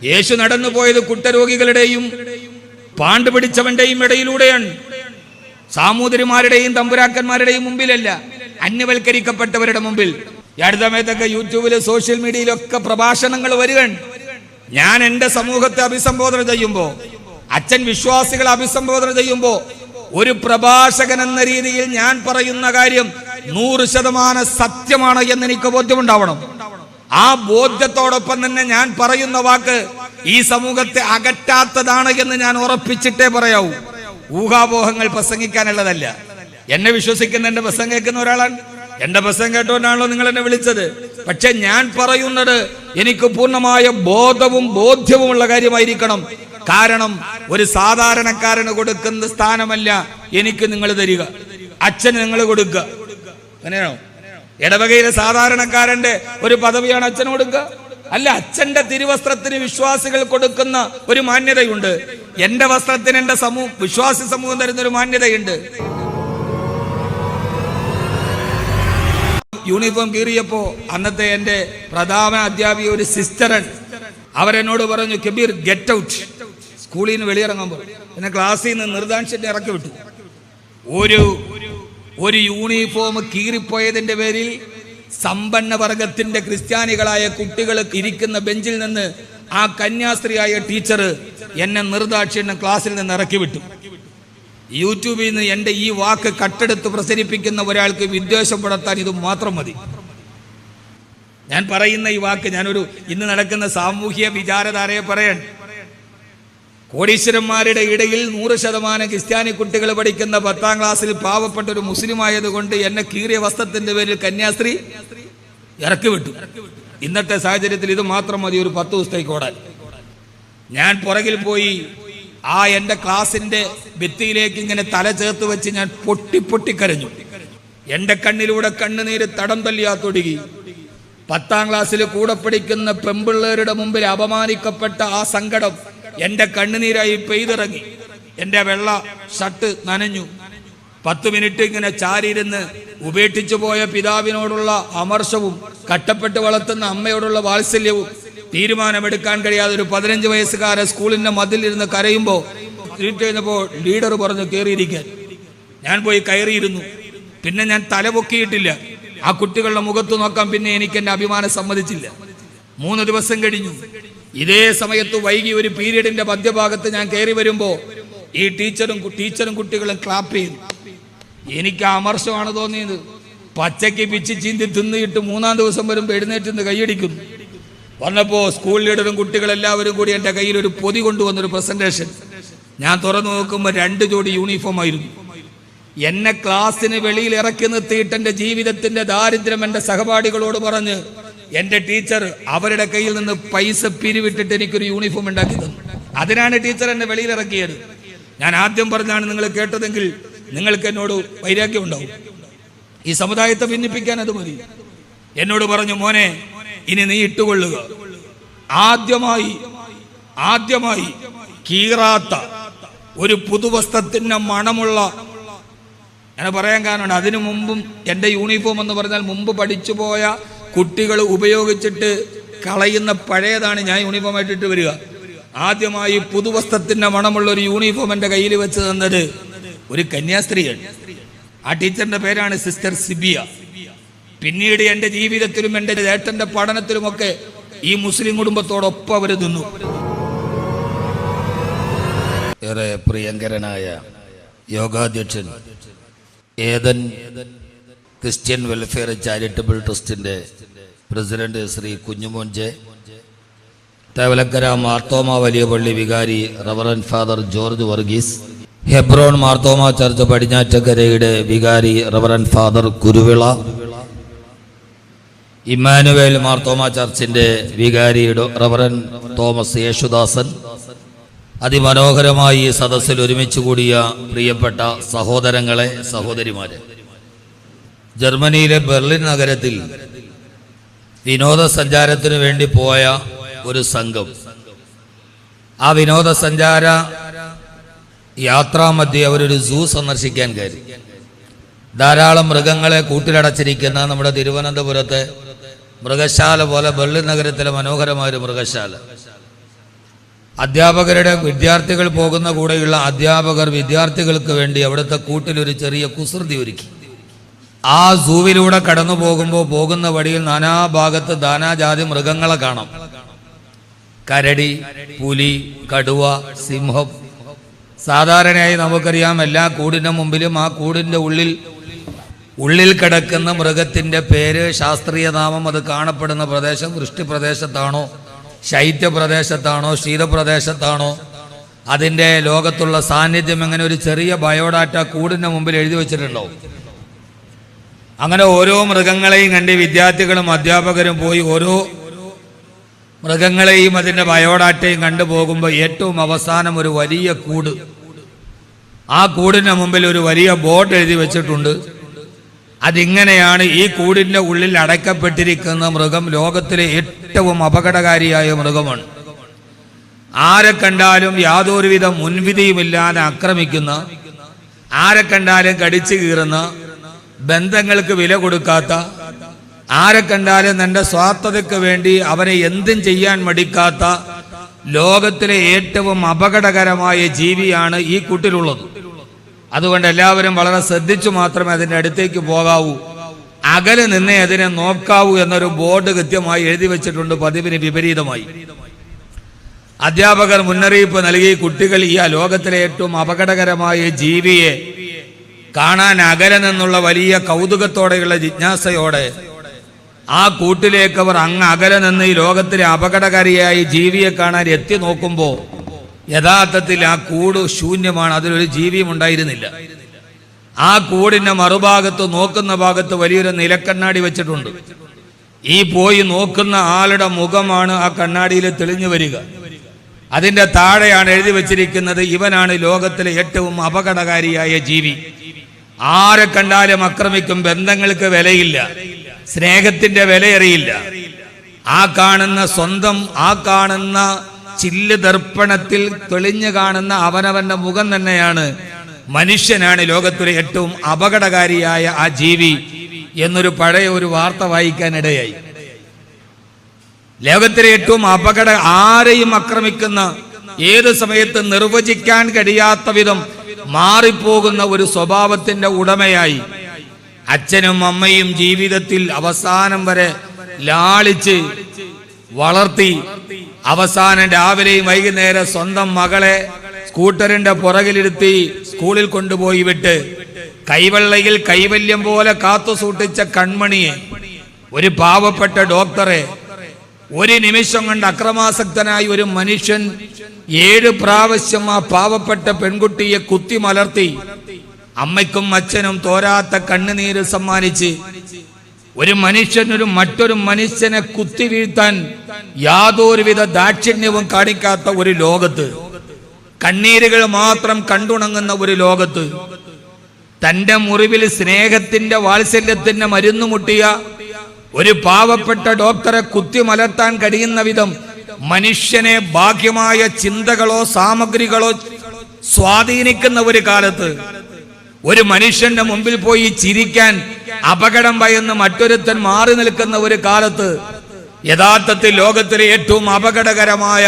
യേശു നടന്നു പോയത് കുഷ്ഠരോഗികളുടെയും പാണ്ടുപിടിച്ചവന്റെയും ഇടയിലൂടെയാണ്. സാമൂതിരിമാരുടെയും തമ്പുരാക്കന്മാരുടെയും മുമ്പിലല്ല, അന്യവൽക്കരിക്കപ്പെട്ടവരുടെ മുമ്പിൽ. ഈ അടുത്ത സമയത്തൊക്കെ യൂട്യൂബില് സോഷ്യൽ മീഡിയയിലൊക്കെ പ്രഭാഷണങ്ങൾ വരികയാണ്. ഞാൻ എൻ്റെ സമൂഹത്തെ അഭിസംബോധന ചെയ്യുമ്പോൾ, അച്ഛൻ വിശ്വാസികളെ അഭിസംബോധന ചെയ്യുമ്പോൾ, ഒരു പ്രഭാഷകൻ എന്ന രീതിയിൽ ഞാൻ പറയുന്ന കാര്യം 100% സത്യമാണ് എന്ന് എനിക്ക് ബോധ്യമുണ്ടാവണം. ആ ബോധ്യത്തോടൊപ്പം തന്നെ ഞാൻ പറയുന്ന വാക്ക് ഈ സമൂഹത്തെ അകറ്റാത്തതാണ് എന്ന് ഞാൻ ഉറപ്പിച്ചിട്ടേ പറയാവൂ. ഊഹാപോഹങ്ങൾ പ്രസംഗിക്കാനുള്ളതല്ല. എന്നെ വിശ്വസിക്കുന്ന, എന്റെ പ്രസംഗം കേൾക്കുന്ന ഒരാളാണ്. എന്റെ പ്രസംഗം കേട്ടോണ്ടാണല്ലോ നിങ്ങൾ എന്നെ വിളിച്ചത്. പക്ഷെ ഞാൻ പറയുന്നത് എനിക്ക് പൂർണ്ണമായ ബോധവും ബോധ്യവുമുള്ള കാര്യമായിരിക്കണം. കാരണം ഒരു സാധാരണക്കാരന് കൊടുക്കുന്ന സ്ഥാനമല്ല എനിക്ക് നിങ്ങൾ തരിക, അച്ഛന് നിങ്ങൾ കൊടുക്കുക. അങ്ങനെയാണോ? ഇടവകയിലെ സാധാരണക്കാരന്റെ ഒരു പദവിയാണ് അച്ഛന് കൊടുക്കുക? അല്ല, അച്ഛന്റെ തിരുവസ്ത്രത്തിന് വിശ്വാസികൾ കൊടുക്കുന്ന ഒരു മാന്യതയുണ്ട്. എന്റെ വസ്ത്രത്തിന് എന്റെ വിശ്വാസി സമൂഹം തരുന്നൊരു മാന്യതയുണ്ട്. യൂണിഫോം കീറിയപ്പോ അന്നത്തെ എന്റെ പ്രധാന അധ്യാപിക ഒരു സിസ്റ്ററൻ അവരെന്നോട് പറഞ്ഞു, കബീർ ഗെറ്റ് ഔട്ട്. സ്കൂളിൽ നിന്ന് വെളിയിറങ്ങുമ്പോൾ എന്നെ ക്ലാസ്സിൽ നിന്ന് നിർദ്ദാക്ഷിണ്യം ഇറക്കി വിട്ടു. ഒരു യൂണിഫോം കീറിപ്പോയതിന്റെ പേരിൽ സമ്പന്ന വർഗത്തിന്റെ ക്രിസ്ത്യാനികളായ കുട്ടികൾ ഇരിക്കുന്ന ബെഞ്ചിൽ നിന്ന് ആ കന്യാസ്ത്രീയായ ടീച്ചർ എന്നെ നിർദ്ദാക്ഷിണ്യം ക്ലാസ്സിൽ നിന്ന് ഇറക്കി വിട്ടു. യൂട്യൂബിൽ നിന്ന് എൻ്റെ ഈ വാക്ക് കട്ടെടുത്ത് പ്രസരിപ്പിക്കുന്ന ഒരാൾക്ക് വിദ്വേഷം പുലർത്താൻ ഇത് മാത്രം മതി. ഞാൻ പറയുന്ന ഈ വാക്ക് ഇന്ന് നടക്കുന്ന സാമൂഹ്യ വിചാരധാരയെ പറയാൻ. കോടീശ്വരന്മാരുടെ ഇടയിൽ 100% ക്രിസ്ത്യാനി കുട്ടികൾ പഠിക്കുന്ന 10ാം ക്ലാസ്സിൽ പാവപ്പെട്ട ഒരു മുസ്ലിം ആയതുകൊണ്ട് എന്നെ കീറിയ വസ്ത്രത്തിന്റെ പേരിൽ കന്യാസ്ത്രീ ഇറക്കി വിട്ടു. ഇന്നത്തെ സാഹചര്യത്തിൽ ഇത് മാത്രം മതി ഒരു 10 ദിവസത്തേക്ക് ഓടാൻ. ഞാൻ പുറകിൽ പോയി ആ എൻ്റെ ക്ലാസിന്റെ ഭിത്തിയിലേക്ക് ഇങ്ങനെ തല ചേർത്ത് വെച്ച് ഞാൻ പൊട്ടിക്കരഞ്ഞു. എൻ്റെ കണ്ണിലൂടെ കണ്ണുനീര് തടം തല്ലിയാത്തൊടുകി. 10ാം ക്ലാസ്സിൽ കൂടെ പഠിക്കുന്ന പെമ്പിള്ളേരുടെ മുമ്പിൽ അപമാനിക്കപ്പെട്ട ആ സങ്കടം എൻ്റെ കണ്ണുനീരായി പെയ്തിറങ്ങി. എൻ്റെ വെള്ള ഷർട്ട് നനഞ്ഞു. 10 മിനിറ്റ് ഇങ്ങനെ ചാരിയിരുന്ന് ഉപേക്ഷിച്ചു പോയ പിതാവിനോടുള്ള അമർഷവും കട്ടപ്പെട്ട് വളർത്തുന്ന അമ്മയോടുള്ള വാത്സല്യവും തീരുമാനമെടുക്കാൻ കഴിയാതെ ഒരു 15 വയസ്സുകാരൻ സ്കൂളിന്റെ മതിലിരുന്ന് കരയുമ്പോൾ കഴിഞ്ഞപ്പോൾ ലീഡർ പറഞ്ഞു കയറിയിരിക്കാൻ. ഞാൻ പോയി കയറിയിരുന്നു. പിന്നെ ഞാൻ തലപൊക്കിയിട്ടില്ല. ആ കുട്ടികളുടെ മുഖത്ത് നോക്കാൻ പിന്നെ എനിക്ക് എൻ്റെ അഭിമാനം സമ്മതിച്ചില്ല. 3 ദിവസം കഴിഞ്ഞു. ഇതേ സമയത്ത് വൈകി ഒരു പീരീഡിന്റെ മധ്യഭാഗത്ത് ഞാൻ കയറി വരുമ്പോൾ ഈ ടീച്ചറും കുട്ടികളും ക്ലാപ്പ് ചെയ്തു. എനിക്ക് അമർഷമാണ് തോന്നിയത്. പച്ചയ്ക്ക് പിച്ച് ചീന്തി തിന്നിട്ട് 3ാം ദിവസം വരുമ്പോൾ എഴുന്നേറ്റ് നിന്ന് കൈയടിക്കുന്നു. വന്നപ്പോൾ സ്കൂൾ ലീഡറും കുട്ടികളെല്ലാവരും കൂടി എൻ്റെ കയ്യിൽ ഒരു പൊതി കൊണ്ടുവന്നൊരു പ്രസന്റേഷൻ. ഞാൻ തുറന്നു നോക്കുമ്പോൾ 2 ജോഡി യൂണിഫോം ആയിരുന്നു. എന്നെ ക്ലാസ്സിന് വെളിയിൽ ഇറക്കി നിർത്തിയിട്ട് എൻ്റെ ജീവിതത്തിന്റെ ദാരിദ്ര്യം എൻ്റെ സഹപാഠികളോട് പറഞ്ഞ് എൻ്റെ ടീച്ചർ അവരുടെ കയ്യിൽ നിന്ന് പൈസ പിരിവിട്ടിട്ട് എനിക്കൊരു യൂണിഫോം ഉണ്ടാക്കി തന്നു. അതിനാണ് ടീച്ചർ എന്നെ വെളിയിൽ ഇറക്കിയത്. ഞാൻ ആദ്യം പറഞ്ഞാണ് നിങ്ങൾ കേട്ടതെങ്കിൽ നിങ്ങൾക്ക് എന്നോട് വൈരാഗ്യം ഉണ്ടാവും. ഈ സമുദായത്തെ ഭിന്നിപ്പിക്കാൻ അത് മതി. എന്നോട് പറഞ്ഞു, മോനെ ഇനി നീ ഇട്ടുകൊള്ളുക. ആദ്യമായി കീറാത്ത ഒരു പുതുവസ്ത്രത്തിന്റെ മണമുള്ള, ഞാൻ പറയാൻ കാരണം അതിനു മുമ്പും എൻ്റെ യൂണിഫോം എന്ന് പറഞ്ഞാൽ മുമ്പ് പഠിച്ചു പോയ കുട്ടികൾ ഉപയോഗിച്ചിട്ട് കളയുന്ന പഴയതാണ് ഞാൻ യൂണിഫോം ആയിട്ടിട്ട് വരിക. ആദ്യമായി പുതുവസ്ത്രത്തിന്റെ മണമുള്ള ഒരു യൂണിഫോം എൻ്റെ കയ്യിൽ വെച്ച് തന്നത് ഒരു കന്യാസ്ത്രീയാണ്. ആ ടീച്ചറിന്റെ പേരാണ് സിസ്റ്റർ സിബിയ. പിന്നീട് എൻ്റെ ജീവിതത്തിലും എൻ്റെ ഏട്ടന്റെ പഠനത്തിലുമൊക്കെ ഈ മുസ്ലിം കുടുംബത്തോടൊപ്പം അവർ നിന്നു. ഏറെ പ്രിയങ്കരനായ യോഗാധ്യക്ഷൻ ഏതൻ ക്രിസ്ത്യൻ വെൽഫെയർ ചാരിറ്റബിൾ ട്രസ്റ്റിന്റെ പ്രസിഡന്റ് ശ്രീ കുഞ്ഞുമോൻ ജെ, തേവലക്കര മാർത്തോമ വലിയ പള്ളി വികാരി reverend father George Varghese, Hebron Marthoma church പടിഞ്ഞാറ്റക്കരയുടെ വികാരി റവറൻ ഫാദർ കുരുവിള, ഇമ്മാനുവേൽ മാർത്തോമ ചർച്ചിന്റെ വികാരി റവറൻ തോമസ് യേശുദാസൻ, അതിമനോഹരമായി ഈ സദസ്സിൽ ഒരുമിച്ച് കൂടിയ പ്രിയപ്പെട്ട സഹോദരങ്ങളെ, സഹോദരിമാരെ, ജർമ്മനിയിലെ ബെർലിൻ നഗരത്തിൽ വിനോദസഞ്ചാരത്തിന് വേണ്ടി പോയ ഒരു സംഘം, ആ വിനോദസഞ്ചാര യാത്രാമധ്യേ അവരൊരു സൂ സന്ദർശിക്കാൻ കയറി. ധാരാളം മൃഗങ്ങളെ കൂട്ടിലടച്ചിരിക്കുന്ന നമ്മുടെ തിരുവനന്തപുരത്തെ മൃഗശാല പോലെ ബെർലിൻ നഗരത്തിലെ മനോഹരമായൊരു മൃഗശാല. അധ്യാപകരുടെ വിദ്യാർത്ഥികൾ പോകുന്ന കൂടെയുള്ള അധ്യാപകർ വിദ്യാർത്ഥികൾക്ക് വേണ്ടി അവിടുത്തെ കൂട്ടിലൊരു ചെറിയ കുസൃതി ഒരുക്കി. ആ സൂവിലൂടെ കടന്നു പോകുമ്പോൾ പോകുന്ന വഴിയിൽ നാനാഭാഗത്ത് നാനാജാതി മൃഗങ്ങളെ കാണാം. കരടി, പുലി, കടുവ, സിംഹം. സാധാരണയായി നമുക്കറിയാം എല്ലാ കൂടിൻ്റെ മുമ്പിലും ആ കൂടിൻ്റെ ഉള്ളിൽ കിടക്കുന്ന മൃഗത്തിൻ്റെ പേര്, ശാസ്ത്രീയ നാമം, അത് കാണപ്പെടുന്ന പ്രദേശം വൃഷ്ടിപ്രദേശത്താണോ, ശൈത്യപ്രദേശത്താണോ, ശീതപ്രദേശത്താണോ, അതിൻ്റെ ലോകത്തുള്ള സാന്നിധ്യം, എങ്ങനെ ഒരു ചെറിയ ബയോഡാറ്റ കൂടിൻ്റെ മുമ്പിൽ എഴുതി വെച്ചിട്ടുണ്ടാവും. അങ്ങനെ ഓരോ മൃഗങ്ങളെയും കണ്ട് വിദ്യാർത്ഥികളും അധ്യാപകരും പോയി ഓരോ മൃഗങ്ങളെയും അതിൻ്റെ ബയോഡാറ്റയും കണ്ടുപോകുമ്പോൾ ഏറ്റവും അവസാനം ഒരു വലിയ കൂട്, ആ കൂടിൻ്റെ മുമ്പിൽ ഒരു വലിയ ബോർഡ് എഴുതി വെച്ചിട്ടുണ്ട്. അതിങ്ങനെയാണ്: ഈ കൂടിൻ്റെ ഉള്ളിൽ അടയ്ക്കപ്പെട്ടിരിക്കുന്ന മൃഗം ലോകത്തിലെ ഏറ്റവും അപകടകാരിയായ മൃഗമാണ്. ആരെ കണ്ടാലും യാതൊരുവിധ മുൻവിധിയുമില്ലാതെ ആക്രമിക്കുന്ന, ആരെ കണ്ടാലും കടിച്ചു കീറുന്ന, ബന്ധങ്ങൾക്ക് വില കൊടുക്കാത്ത, ആരെ കണ്ടാലും തൻ്റെ സ്വാർത്ഥതയ്ക്ക് വേണ്ടി അവനെ എന്തും ചെയ്യാൻ മടിക്കാത്ത ലോകത്തിലെ ഏറ്റവും അപകടകരമായ ജീവിയാണ് ഈ കൂട്ടിലുള്ളത്. അതുകൊണ്ട് എല്ലാവരും വളരെ ശ്രദ്ധിച്ചു മാത്രമേ അതിൻ്റെ അടുത്തേക്ക് പോകാവൂ, അകലെ നിന്നേ അതിനെ നോക്കാവൂ എന്നൊരു ബോർഡ് കൃത്യമായി എഴുതി വെച്ചിട്ടുണ്ട്. പതിവിന് വിപരീതമായി അധ്യാപകർ മുന്നറിയിപ്പ് നൽകി, കുട്ടികൾ ഈ ലോകത്തിലെ ഏറ്റവും അപകടകരമായ ജീവിയെ കാണാൻ അകലെ നിന്നുള്ള വലിയ കൗതുകത്തോടെയുള്ള ജിജ്ഞാസയോടെ ആ കൂട്ടിലേക്ക് അവർ അങ്ങ് അകലെ നിന്ന് ഈ ലോകത്തിലെ അപകടകാരിയായ ജീവിയെ കാണാൻ എത്തി നോക്കുമ്പോൾ യഥാർത്ഥത്തിൽ ആ കൂട് ശൂന്യമാണ്, അതിലൊരു ജീവിയും ഉണ്ടായിരുന്നില്ല. ആ കൂടിന്റെ മറുഭാഗത്ത്, നോക്കുന്ന ഭാഗത്ത് വലിയൊരു നിലക്കണ്ണാടി വെച്ചിട്ടുണ്ട്. ഈ പോയി നോക്കുന്ന ആളുടെ മുഖമാണ് ആ കണ്ണാടിയിൽ തെളിഞ്ഞു വരിക. അതിൻ്റെ താഴെയാണ് എഴുതി വെച്ചിരിക്കുന്നത്: ഇവനാണ് ലോകത്തിലെ ഏറ്റവും അപകടകാരിയായ ജീവി. ആരെ കണ്ടാലും ആക്രമിക്കും, ബന്ധങ്ങൾക്ക് വിലയില്ല, സ്നേഹത്തിന്റെ വിലയറിയില്ല. ആ കാണുന്ന ചില്ല് ദർപ്പണത്തിൽ തെളിഞ്ഞു കാണുന്ന അവനവന്റെ മുഖം തന്നെയാണ് മനുഷ്യനാണ് ലോകത്തിലെ ഏറ്റവും അപകടകാരിയായ ആ ജീവി എന്നൊരു പഴയ ഒരു വാർത്ത വായിക്കാനിടയായി. ലോകത്തിലെ ഏറ്റവും ആരെയും ആക്രമിക്കുന്ന, ഏത് സമയത്ത് നിർവചിക്കാൻ കഴിയാത്ത വിധം മാറിപ്പോകുന്ന ഒരു സ്വഭാവത്തിന്റെ ഉടമയായി അച്ഛനും അമ്മയും ജീവിതത്തിൽ അവസാനം വരെ ലാളിച്ച് വളർത്തി, അവസാനം രാവിലെയും വൈകുന്നേരം സ്വന്തം മകളെ സ്കൂട്ടറിന്റെ പുറകിലിരുത്തി സ്കൂളിൽ കൊണ്ടുപോയി വിട്ട് കൈവെള്ളയിൽ കൈവല്യം പോലെ കാത്തു സൂക്ഷിച്ച കൺമണിയെ, ഒരു പാവപ്പെട്ട ഡോക്ടറെ, ഒരു നിമിഷം കൊണ്ട് അക്രമാസക്തനായ ഒരു മനുഷ്യൻ 7 പ്രാവശ്യം ആ പാവപ്പെട്ട പെൺകുട്ടിയെ കുത്തി മലർത്തി അമ്മയ്ക്കും അച്ഛനും തോരാത്ത കണ്ണുനീര് സമ്മാനിച്ച്, ഒരു മനുഷ്യൻ മറ്റൊരു മനുഷ്യനെ കുത്തി വീഴ്ത്താൻ യാതൊരുവിധ ദാക്ഷിണ്യവും കാണിക്കാത്ത ഒരു ലോകത്ത്, കണ്ണീരുകൾ മാത്രം കണ്ടുണങ്ങുന്ന ഒരു ലോകത്ത്, തന്റെ മുറിവിൽ സ്നേഹത്തിന്റെ വാത്സല്യത്തിന്റെ മരുന്നുമുട്ടിയ ഒരു പാവപ്പെട്ട ഡോക്ടറെ കുത്തി മലർത്താൻ കഴിയുന്ന വിധം മനുഷ്യനെ ബാഹ്യമായ ചിന്തകളോ സാമഗ്രികളോ സ്വാധീനിക്കുന്ന ഒരു കാലത്ത്, ഒരു മനുഷ്യന്റെ മുമ്പിൽ പോയി ചിരിക്കാൻ അപകടം ഭയന്ന് മറ്റൊരുത്തൻ മാറി നിൽക്കുന്ന ഒരു കാലത്ത്, യഥാർത്ഥത്തിൽ ലോകത്തിലെ ഏറ്റവും അപകടകരമായ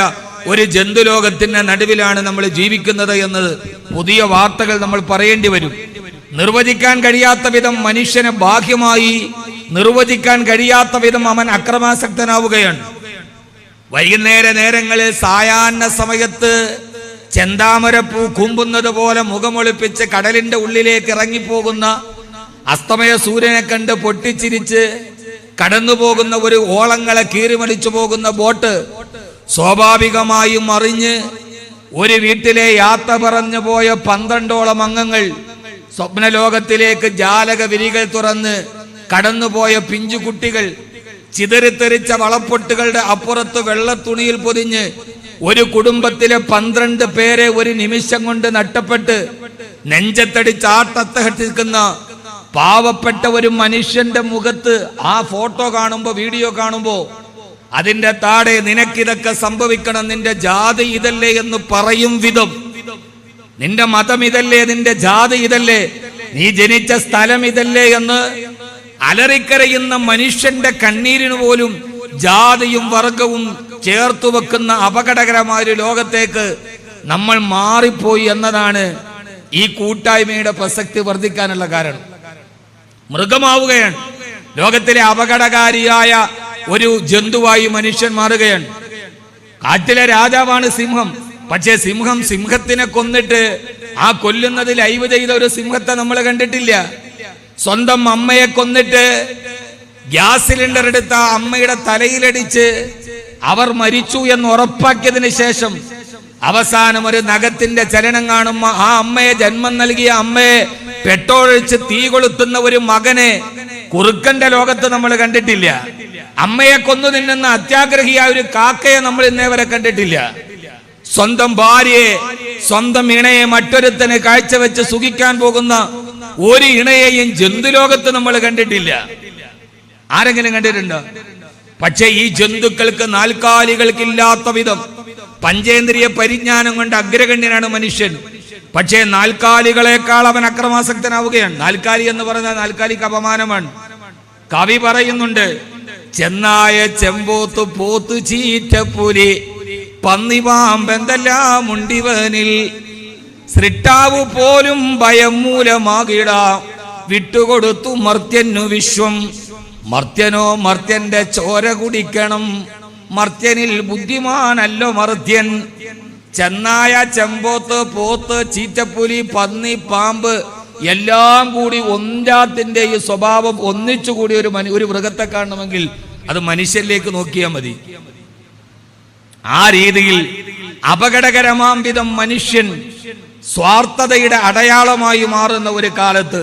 ഒരു ജന്തുലോകത്തിന്റെ നടുവിലാണ് നമ്മൾ ജീവിക്കുന്നത് എന്നത് പുതിയ വാർത്തകൾ നമ്മൾ പറയേണ്ടി വരും. നിർവചിക്കാൻ കഴിയാത്ത വിധം മനുഷ്യനെ ബാഹ്യമായി നിർവചിക്കാൻ കഴിയാത്ത വിധം അവൻ അക്രമാസക്തനാവുകയാണ്. വൈകുന്നേര നേരങ്ങളിൽ സായാഹ്ന സമയത്ത് ചെന്താമരപ്പൂ കുമ്പുന്നത് പോലെ മുഖമൊളിപ്പിച്ച് കടലിന്റെ ഉള്ളിലേക്ക് ഇറങ്ങിപ്പോകുന്ന, അസ്തമയ സൂര്യനെ കണ്ട് പൊട്ടിച്ചിരിച്ച് കടന്നുപോകുന്ന ഒരു ഓളങ്ങളെ കീറിമടിച്ചു പോകുന്ന ബോട്ട് സ്വാഭാവികമായും അറിഞ്ഞ് ഒരു വീട്ടിലെ യാത്ര പറഞ്ഞു പോയ 12ഓളം അംഗങ്ങൾ സ്വപ്നലോകത്തിലേക്ക് ജാലക വിരികൾ തുറന്ന് കടന്നുപോയ പിഞ്ചുകുട്ടികൾ, ചിതറിത്തെറിച്ച വളപ്പൊട്ടുകളുടെ അപ്പുറത്ത് വെള്ളത്തുണിയിൽ പൊതിഞ്ഞ് ഒരു കുടുംബത്തിലെ 12 പേരെ ഒരു നിമിഷം കൊണ്ട് നഷ്ടപ്പെട്ട് നെഞ്ചത്തടിച്ചാട്ടത്തഹട്ടിക്കുന്ന പാവപ്പെട്ട ഒരു മനുഷ്യന്റെ മുഖത്ത് ആ ഫോട്ടോ കാണുമ്പോ, വീഡിയോ കാണുമ്പോ അതിന്റെ താഴെ നിനക്കിതൊക്കെ സംഭവിക്കണം, നിന്റെ ജാതി ഇതല്ലേ എന്ന് പറയും വിധം, നിന്റെ മതം ഇതല്ലേ, നിന്റെ ജാതി ഇതല്ലേ, നീ ജനിച്ച സ്ഥലം ഇതല്ലേ എന്ന് അലറിക്കരയുന്ന മനുഷ്യന്റെ കണ്ണീരിന് പോലും ജാതിയും വർഗവും ചേർത്തു വെക്കുന്ന അപകടകരമായ ഒരു ലോകത്തേക്ക് നമ്മൾ മാറിപ്പോയി എന്നതാണ് ഈ കൂട്ടായ്മയുടെ പ്രസക്തി വർദ്ധിക്കാനുള്ള കാരണം. മൃഗമാവുകയാണ്. ലോകത്തിലെ അപകടകാരിയായ ഒരു ജന്തുവായി മനുഷ്യൻ മാറുകയാണ്. കാട്ടിലെ രാജാവാണ് സിംഹം. പക്ഷേ സിംഹത്തിനെ കൊന്നിട്ട് ആ കൊല്ലുന്നതിൽ ലൈവ് ചെയ്ത ഒരു സിംഹത്തെ നമ്മൾ കണ്ടിട്ടില്ല. സ്വന്തം അമ്മയെ കൊന്നിട്ട് ഗ്യാസ് സിലിണ്ടർ എടുത്ത അമ്മയുടെ തലയിലടിച്ച് അവർ മരിച്ചു എന്ന് ഉറപ്പാക്കിയതിന് ശേഷം അവസാനം ഒരു നഖത്തിന്റെ ചലനം കാണുമ്പോ ആ അമ്മയെ ജന്മം നൽകിയ അമ്മയെ പെട്രോളൊഴിച്ച് തീ കൊളുത്തുന്ന ഒരു മകനെ കുറുക്കന്റെ ലോകത്ത് നമ്മൾ കണ്ടിട്ടില്ല. അമ്മയെ കൊന്നു തിന്നുന്ന അത്യാഗ്രഹിയായ ഒരു കാക്കയെ നമ്മൾ ഇന്നേ വരെ കണ്ടിട്ടില്ല. സ്വന്തം ഭാര്യയെ, സ്വന്തം ഇണയെ മറ്റൊരുത്തന് കാഴ്ചവെച്ച് സുഖിക്കാൻ പോകുന്ന ഒരു ഇണയെയും ജന്തുലോകത്ത് നമ്മൾ കണ്ടിട്ടില്ല. ആരെങ്കിലും കണ്ടിട്ടുണ്ടോ? പക്ഷേ ഈ ജന്തുക്കൾക്ക് നാൽക്കാലികൾക്കില്ലാത്ത വിധം പഞ്ചേന്ദ്രിയ പരിജ്ഞാനം കൊണ്ട് അഗ്രഗണ്യനാണ് മനുഷ്യൻ. പക്ഷേ നാൽക്കാലികളെക്കാൾ അവൻ അക്രമാസക്തനാവുകയാണ്. നാൽക്കാലി എന്ന് പറഞ്ഞാൽ നാൽക്കാലിക്ക് അപമാനമാണ്. കവി പറയുന്നുണ്ട്, ചെന്നായ ചെമ്പോത്ത് പോത്ത് ചീറ്റപ്പുലി പന്നിവാമ്പെന്തെല്ലാം ഉണ്ടിവനിൽ സൃഷ്ടാവ് പോലും ഭയം മൂലമാകിടാം വിട്ടുകൊടുത്തു മർത്യനു വിശ്വം. മർത്യനോ മർത്യന്റെ ചോര കുടിക്കണം, മർത്യനിൽ ബുദ്ധിമാനല്ലോ മർത്യൻ. ചെന്നായ ചെമ്പോത്ത് പോത്ത് ചീറ്റപ്പുലി പന്നി പാമ്പ് എല്ലാം കൂടി ഒന്നാത്തിന്റെ ഈ സ്വഭാവം ഒന്നിച്ചുകൂടി ഒരു മൃഗത്തെ കാണണമെങ്കിൽ അത് മനുഷ്യരിലേക്ക് നോക്കിയാൽ മതി. ആ രീതിയിൽ അപകടകരമാം വിധം മനുഷ്യൻ സ്വാർത്ഥതയുടെ അടയാളമായി മാറുന്ന ഒരു കാലത്ത്,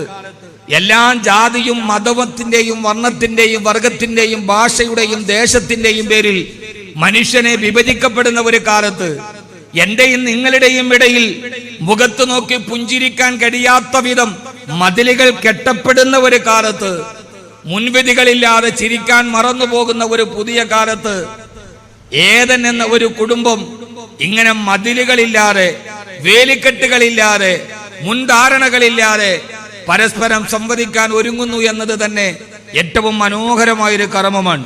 എല്ലാ ജാതിയും മതത്തിന്റെയും വർണ്ണത്തിന്റെയും വർഗത്തിന്റെയും ഭാഷയുടെയും ദേശത്തിന്റെയും പേരിൽ മനുഷ്യനെ വിഭജിക്കപ്പെടുന്ന ഒരു കാലത്ത്, എന്റെയും നിങ്ങളുടെയും ഇടയിൽ മുഖത്ത് നോക്കി പുഞ്ചിരിക്കാൻ കഴിയാത്ത വിധം മതിലുകൾ കെട്ടപ്പെടുന്ന ഒരു കാലത്ത്, മുൻവിധികളില്ലാതെ ചിരിക്കാൻ മറന്നുപോകുന്ന ഒരു പുതിയ കാലത്ത്, ഏദൻ എന്ന ഒരു കുടുംബം ഇങ്ങനെ മതിലുകളില്ലാതെ, വേലിക്കെട്ടുകളില്ലാതെ, മുൻധാരണകളില്ലാതെ പരസ്പരം സംവദിക്കാൻ ഒരുങ്ങുന്നു എന്നത് തന്നെ ഏറ്റവും മനോഹരമായൊരു കർമ്മമാണ്.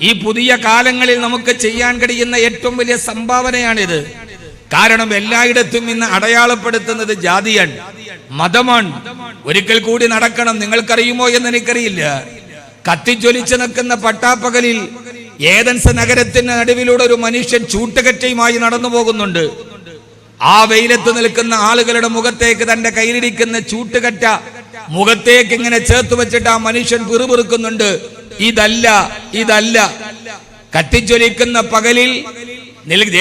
ഈ പുതിയ കാലങ്ങളിൽ നമുക്ക് ചെയ്യാൻ കഴിയുന്ന ഏറ്റവും വലിയ സംഭാവനയാണിത്. കാരണം എല്ലായിടത്തും ഇന്ന് അടയാളപ്പെടുത്തുന്നത് ജാതിയാണ്, മതമാണ്. ഒരിക്കൽ കൂടി നടക്കണം. നിങ്ങൾക്കറിയുമോ എന്ന് എനിക്കറിയില്ല. കത്തിജ്വലിച്ചു നിൽക്കുന്ന പട്ടാപ്പകലിൽ ഏതൻസ് നഗരത്തിന്റെ നടുവിലൂടെ ഒരു മനുഷ്യൻ ചൂട്ടുകറ്റയുമായി നടന്നു പോകുന്നുണ്ട്. ആ വെയിലത്ത് നിൽക്കുന്ന ആളുകളുടെ മുഖത്തേക്ക് തന്റെ കയ്യിലിരിക്കുന്ന ചൂട്ടുകറ്റ മുഖത്തേക്ക് ഇങ്ങനെ ചേർത്ത് വെച്ചിട്ട് ആ മനുഷ്യൻ പിറുപിറുക്കുന്നുണ്ട്, ഇതല്ല. കത്തിജ്വലിക്കുന്ന പകലിൽ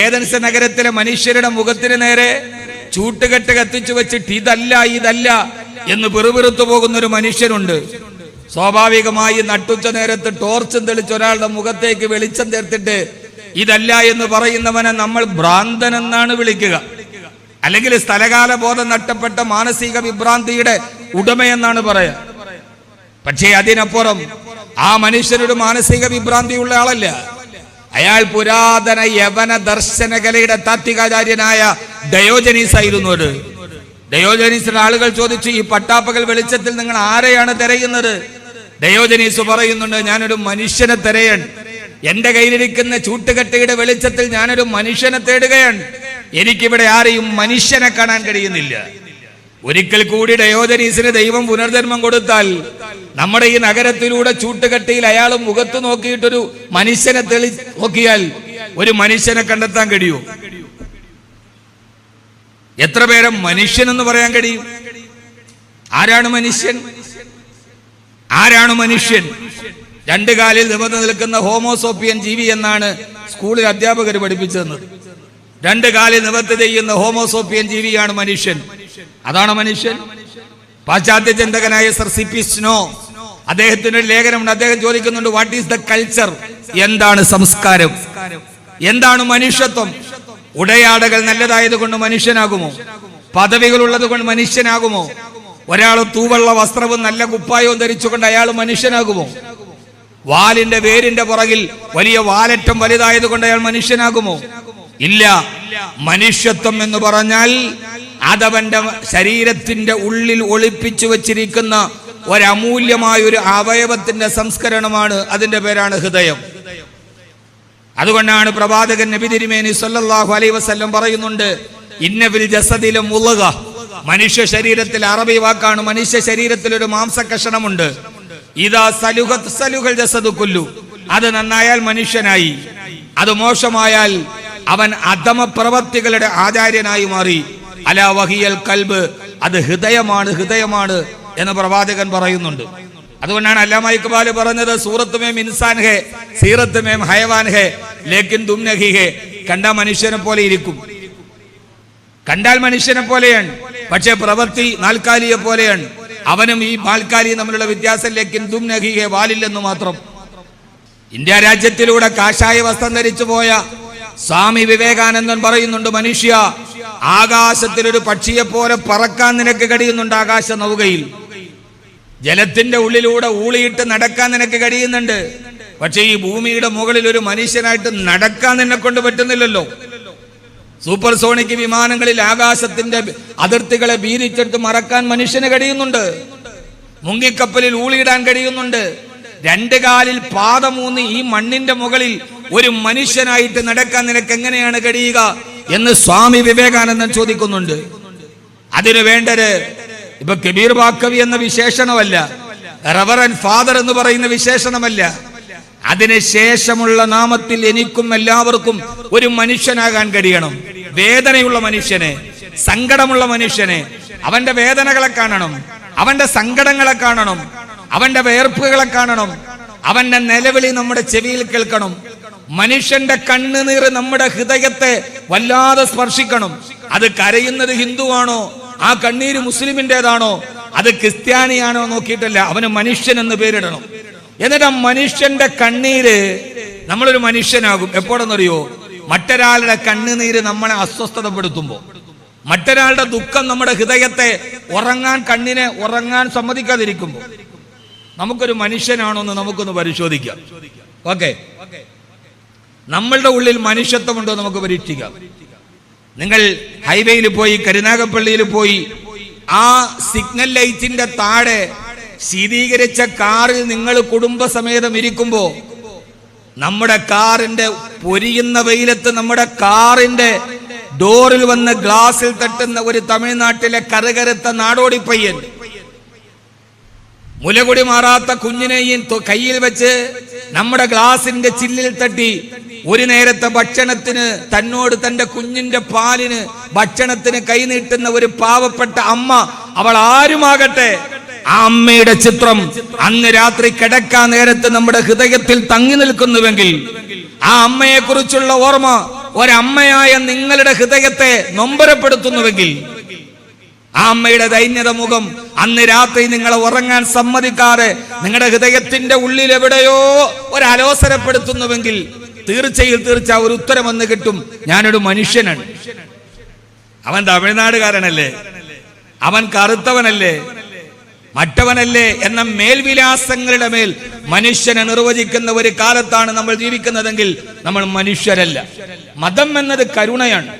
ഏതൻസ് നഗരത്തിലെ മനുഷ്യരുടെ മുഖത്തിന് നേരെ ചൂട്ടുകെട്ട് കത്തിച്ചു വെച്ചിട്ട് ഇതല്ല എന്ന് പിറുപിറുത്തു പോകുന്ന ഒരു മനുഷ്യനുണ്ട്. സ്വാഭാവികമായി നട്ടുച്ച നേരത്ത് ടോർച്ചും തെളിച്ച് ഒരാളുടെ മുഖത്തേക്ക് വെളിച്ചം ചേർത്തിട്ട് ഇതല്ല എന്ന് പറയുന്നവനെ നമ്മൾ ഭ്രാന്തൻ എന്നാണ് വിളിക്കുക, അല്ലെങ്കിൽ സ്ഥലകാല ബോധം നഷ്ടപ്പെട്ട മാനസിക വിഭ്രാന്തിയുടെ ഉടമയെന്നാണ് പറയാ. പക്ഷേ അതിനപ്പുറം ആ മനുഷ്യനൊരു മാനസിക വിഭ്രാന്തിയുള്ള ആളല്ല. അയാൾ പുരാതന യവന ദർശന കലയുടെ താത്വികാചാര്യനായ ഡയോജനീസ് ആയിരുന്നു. ഡയോജനീസിന്റെ ആളുകൾ ചോദിച്ചു, ഈ പട്ടാപ്പകൽ വെളിച്ചത്തിൽ നിങ്ങൾ ആരെയാണ് തിരയുന്നത്? ഡയോജനീസ് പറയുന്നുണ്ട്, ഞാനൊരു മനുഷ്യനെ തിരയാണ്. എന്റെ കയ്യിലിരിക്കുന്ന ചൂട്ടുകെട്ടയുടെ വെളിച്ചത്തിൽ ഞാനൊരു മനുഷ്യനെ തേടുകയാണ്. എനിക്കിവിടെ ആരെയും മനുഷ്യനെ കാണാൻ കഴിയുന്നില്ല. ഒരിക്കൽ കൂടി ഡയോജനീസിന് ദൈവം പുനർജന്മം കൊടുത്താൽ നമ്മുടെ ഈ നഗരത്തിലൂടെ ചൂട്ടുകെട്ടിയിൽ അയാൾ മുഖത്ത് നോക്കിയിട്ടൊരു മനുഷ്യനെ നോക്കിയാൽ ഒരു മനുഷ്യനെ കണ്ടെത്താൻ കഴിയൂ? എത്ര പേരെ മനുഷ്യൻ എന്ന് പറയാൻ കഴിയും? ആരാണ് മനുഷ്യൻ? രണ്ടു കാലിൽ നിവർന്നു നിൽക്കുന്ന ഹോമോസോപ്പിയൻ ജീവി എന്നാണ് സ്കൂളിൽ അധ്യാപകർ പഠിപ്പിച്ചത്. രണ്ടു കാലിൽ നിവർത്തി ചെയ്യുന്ന ഹോമോസോപ്പിയൻ ജീവിയാണ് മനുഷ്യൻ. അതാണ് മനുഷ്യൻ. പാശ്ചാത്യ ചിന്തകനായ സർ സി.പി. സ്നോ അദ്ദേഹത്തിന്റെ ഒരു ലേഖനമുണ്ട്. അദ്ദേഹം ചോദിക്കുന്നുണ്ട്, വാട്ട് ഈസ് ദ കൾച്ചർ? എന്താണ് സംസ്കാരം? എന്താണ് മനുഷ്യത്വം? ഉടയാടകൾ നല്ലതായത് കൊണ്ട് മനുഷ്യനാകുമോ? പദവികൾ ഉള്ളത് കൊണ്ട് മനുഷ്യനാകുമോ? ഒരാൾ തൂവള്ള വസ്ത്രവും നല്ല കുപ്പായവും ധരിച്ചുകൊണ്ട് അയാൾ മനുഷ്യനാകുമോ? വാലിന്റെ വേരിന്റെ പുറകിൽ വലിയ വാലറ്റം വലുതായത് കൊണ്ട് അയാൾ മനുഷ്യനാകുമോ? ഇല്ല. മനുഷ്യത്വം എന്ന് പറഞ്ഞാൽ അതവന്റെ ശരീരത്തിന്റെ ഉള്ളിൽ ഒളിപ്പിച്ചു വച്ചിരിക്കുന്ന ഒരമൂല്യമായ ഒരു അവയവത്തിന്റെ സംസ്കരണമാണ്. അതിന്റെ പേരാണ് ഹൃദയം. അതുകൊണ്ടാണ് പ്രവാചകൻ നബി തിരുമേനി സല്ലല്ലാഹു അലൈഹി വസല്ലം പറയുന്നുണ്ട്, ഇന്ന ഫിൽ ജസദിൽ മുളഗ, മനുഷ്യ ശരീരത്തിൽ, അറബി വാക്കാണ്, മനുഷ്യ ശരീരത്തിൽ ഒരു മാംസകഷണമുണ്ട്. ഇദാ സലുഗത് സലുഗൽ ജസദു കുല്ലു, അത് നന്നായാൽ മനുഷ്യനായി, അത് മോശമായാൽ അവൻ അധമ പ്രവർത്തികളുടെ ആചാര്യനായി മാറി. അലാ വഹിയൽ കൽബ്, അത് ഹൃദയമാണ്, ഹൃദയമാണ് എന്ന് പ്രവാചകൻ പറയുന്നുണ്ട്. അതുകൊണ്ടാണ് അല്ലാമ ഇഖ്ബാൽ പറഞ്ഞത്, സൂറത്ത് മേം ഇൻസാൻ ഹേ, സീറത്ത് മേം ഹയവാൻ ഹേ, ലേക്കിൻ തും നഹി ഹേ. കണ്ടാൽ മനുഷ്യനെ പോലെ ഇരിക്കും, കണ്ടാൽ മനുഷ്യനെ പോലെയാണ്, പക്ഷെ പ്രവൃത്തി നാൽക്കാലിയെ പോലെയാണ്. അവനും ഈ നാൽക്കാലിയും തമ്മിലുള്ള വ്യത്യാസം ലേക്കിൻ തും നഹി ഹേ, വാലില്ലെന്ന് മാത്രം. ഇന്ത്യ രാജ്യത്തിലൂടെ കാഷായ വസ്ത്രം ധരിച്ചു പോയ സ്വാമി വിവേകാനന്ദൻ പറയുന്നുണ്ട്, മനുഷ്യ, ആകാശത്തിലൊരു പക്ഷിയെ പോലെ പറക്കാൻ നിനക്ക് കഴിയുന്നുണ്ട്. ആകാശ നൗകയിൽ ജലത്തിന്റെ ഉള്ളിലൂടെ ഊളിയിട്ട് നടക്കാൻ നിനക്ക് കഴിയുന്നുണ്ട്. പക്ഷെ ഈ ഭൂമിയുടെ മുകളിൽ ഒരു മനുഷ്യനായിട്ട് നടക്കാൻ നിന്നെ കൊണ്ട് പറ്റുന്നില്ലല്ലോ. സൂപ്പർ സോണിക് വിമാനങ്ങളിൽ ആകാശത്തിന്റെ അതിർത്തികളെ ഭീതിച്ചെടുത്ത് മറക്കാൻ മനുഷ്യന് കഴിയുന്നുണ്ട്. മുങ്ങിക്കപ്പലിൽ ഊളിയിടാൻ കഴിയുന്നുണ്ട്. രണ്ട് കാലിൽ പാദമൂന്നി ഈ മണ്ണിന്റെ മുകളിൽ ഒരു മനുഷ്യനായിട്ട് നടക്കാൻ നിനക്ക് എങ്ങനെയാണ് കഴിയുക എന്ന് സ്വാമി വിവേകാനന്ദൻ ചോദിക്കുന്നുണ്ട്. അതിനു വേണ്ടത് ഇപ്പൊ കബീർ ബാക്കവി എന്ന വിശേഷണമല്ല, റവറൻ ഫാദർ എന്ന് പറയുന്ന വിശേഷണമല്ല. അതിന് ശേഷമുള്ള നാമത്തിൽ എനിക്കും എല്ലാവർക്കും ഒരു മനുഷ്യനാകാൻ കഴിയണം. വേദനയുള്ള മനുഷ്യനെ, സങ്കടമുള്ള മനുഷ്യനെ, അവന്റെ വേദനകളെ കാണണം, അവന്റെ സങ്കടങ്ങളെ കാണണം, അവന്റെ വേർപ്പുകളെ കാണണം, അവന്റെ നിലവിളി നമ്മുടെ ചെവിയിൽ കേൾക്കണം. മനുഷ്യന്റെ കണ്ണുനീർ നമ്മുടെ ഹൃദയത്തെ വല്ലാതെ സ്പർശിക്കണം. അത് കരയുന്നത് ഹിന്ദുവാണോ, ആ കണ്ണീര് മുസ്ലിമിൻ്റെതാണോ, അത് ക്രിസ്ത്യാനിയാണോ നോക്കിയിട്ടല്ല, അവന് മനുഷ്യൻ എന്ന് പേരിടണം. എന്നിട്ട് ആ മനുഷ്യന്റെ കണ്ണീര് നമ്മളൊരു മനുഷ്യനാകും. എപ്പോഴെന്നറിയോ? മറ്റൊരാളുടെ കണ്ണുനീര് നമ്മളെ അസ്വസ്ഥതപ്പെടുത്തുമ്പോൾ, മറ്റൊരാളുടെ ദുഃഖം നമ്മുടെ ഹൃദയത്തെ കണ്ണിനെ ഉറങ്ങാൻ സമ്മതിക്കാതിരിക്കുമ്പോൾ നമുക്കൊരു മനുഷ്യനാണോ എന്ന് നമുക്കൊന്ന് പരിശോധിക്കാം. ഓക്കെ, നമ്മളുടെ ഉള്ളിൽ മനുഷ്യത്വമുണ്ടോ നമുക്ക് പരീക്ഷിക്കാം. നിങ്ങൾ ഹൈവേയിൽ പോയി, കരുനാഗപ്പള്ളിയിൽ പോയി, ആ സിഗ്നൽ ലൈറ്റിന്റെ താഴെ ശീതീകരിച്ച കാറിൽ നിങ്ങൾ കുടുംബസമേതം ഇരിക്കുമ്പോ നമ്മുടെ കാറിന്റെ പൊരിയുന്ന വെയിലത്ത് നമ്മുടെ കാറിന്റെ ഡോറിൽ വന്ന് ഗ്ലാസിൽ തട്ടുന്ന ഒരു തമിഴ്നാട്ടിലെ കറുകറുത്ത നാടോടി പയ്യൻ മുലകുടി മാറാത്ത കുഞ്ഞിനെയും കയ്യിൽ വെച്ച് നമ്മുടെ ഗ്ലാസിന്റെ ചില്ലിൽ തട്ടി ഒരു നേരത്തെ ഭക്ഷണത്തിന്, തന്നോട് തന്റെ കുഞ്ഞിന്റെ പാലിന് ഭക്ഷണത്തിന് കൈനീട്ടുന്ന ഒരു പാവപ്പെട്ട അമ്മ, അവൾ ആരുമാകട്ടെ, ആ അമ്മയുടെ ചിത്രം അന്ന് രാത്രി കിടക്കാൻ നേരത്ത് നമ്മുടെ ഹൃദയത്തിൽ തങ്ങി നിൽക്കുന്നുവെങ്കിൽ, ആ അമ്മയെ കുറിച്ചുള്ള ഓർമ്മ ഒരമ്മയായ നിങ്ങളുടെ ഹൃദയത്തെ നൊമ്പരപ്പെടുത്തുന്നുവെങ്കിൽ, ആ അമ്മയുടെ ദൈന്യത മുഖം അന്ന് രാത്രി നിങ്ങളെ ഉറങ്ങാൻ സമ്മതിക്കാതെ നിങ്ങളുടെ ഹൃദയത്തിന്റെ ഉള്ളിൽ എവിടെയോ ഒരലോസരപ്പെടുത്തുന്നുവെങ്കിൽ, തീർച്ച ഒരു ഉത്തരം വന്ന് കിട്ടും, ഞാനൊരു മനുഷ്യനാണ്. അവൻ തമിഴ്നാടുകാരനല്ലേ, അവൻ കറുത്തവനല്ലേ, മറ്റവനല്ലേ എന്ന മേൽവിലാസങ്ങളുടെ മേൽ മനുഷ്യനെ നിർവചിക്കുന്ന ഒരു കാലത്താണ് നമ്മൾ ജീവിക്കുന്നതെങ്കിൽ നമ്മൾ മനുഷ്യരല്ല. മതം എന്നത് കരുണയാണ്.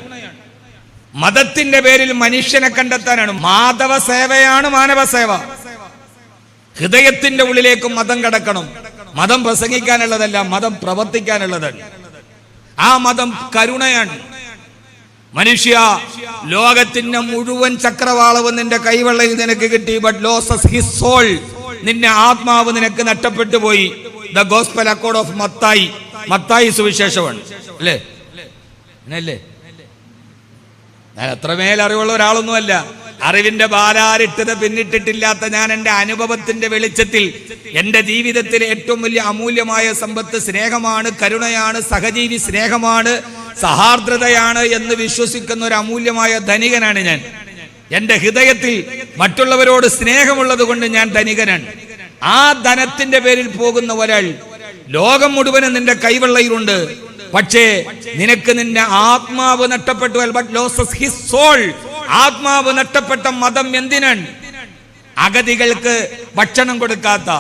മതത്തിന്റെ പേരിൽ മനുഷ്യനെ കണ്ടെത്താനാണ്. മാധവ സേവയാണ് മാനവ സേവ. ഹൃദയത്തിന്റെ ഉള്ളിലേക്ക് മതം കടക്കണം. മതം പ്രസംഗിക്കാനുള്ളതല്ല, മതം പ്രവർത്തിക്കാനുള്ളതാണ്. ആ മതം കരുണയാണ്. മനുഷ്യ, ലോകത്തിന്റെ മുഴുവൻ ചക്രവാളവും നിന്റെ കൈവെള്ളയിൽ നിനക്ക് കിട്ടി, ബട്ട് ലോസസ് ഹിസ് സോൾ, നിന്റെ ആത്മാവ് നിനക്ക് നഷ്ടപ്പെട്ടു പോയി. The gospel accord of Mathai, Mathai സുവിശേഷമാണ് അല്ലേ? അല്ലേ? ഞാൻ അത്രമേൽ അറിവുള്ള ഒരാളൊന്നുമല്ല. അറിവിന്റെ ബാലാരിട്ടത് പിന്നിട്ടിട്ടില്ലാത്ത ഞാൻ എൻ്റെ അനുഭവത്തിന്റെ വെളിച്ചത്തിൽ എൻ്റെ ജീവിതത്തിലെ ഏറ്റവും വലിയ അമൂല്യമായ സമ്പത്ത് സ്നേഹമാണ്, കരുണയാണ്, സഹജീവി സ്നേഹമാണ്, സഹാർദ്രതയാണ് എന്ന് വിശ്വസിക്കുന്ന ഒരു അമൂല്യമായ ധനികനാണ് ഞാൻ. എൻ്റെ ഹൃദയത്തിൽ മറ്റുള്ളവരോട് സ്നേഹമുള്ളത് കൊണ്ട് ഞാൻ ധനികനാണ്. ആ ധനത്തിന്റെ പേരിൽ പോകുന്ന ഒരാൾ, ലോകം മുഴുവനും നിന്റെ കൈവെള്ളയിലുണ്ട്, പക്ഷേ നിനക്ക് നിന്റെ ആത്മാവ് നഷ്ടപ്പെട്ടു. ബട്ട് ലോസസ് ഹിസ് സോൾ, ആത്മാവ് നഷ്ടപ്പെട്ട മതം എന്തിനാണ്? അഗതികൾക്ക് ഭക്ഷണം കൊടുക്കാത്ത,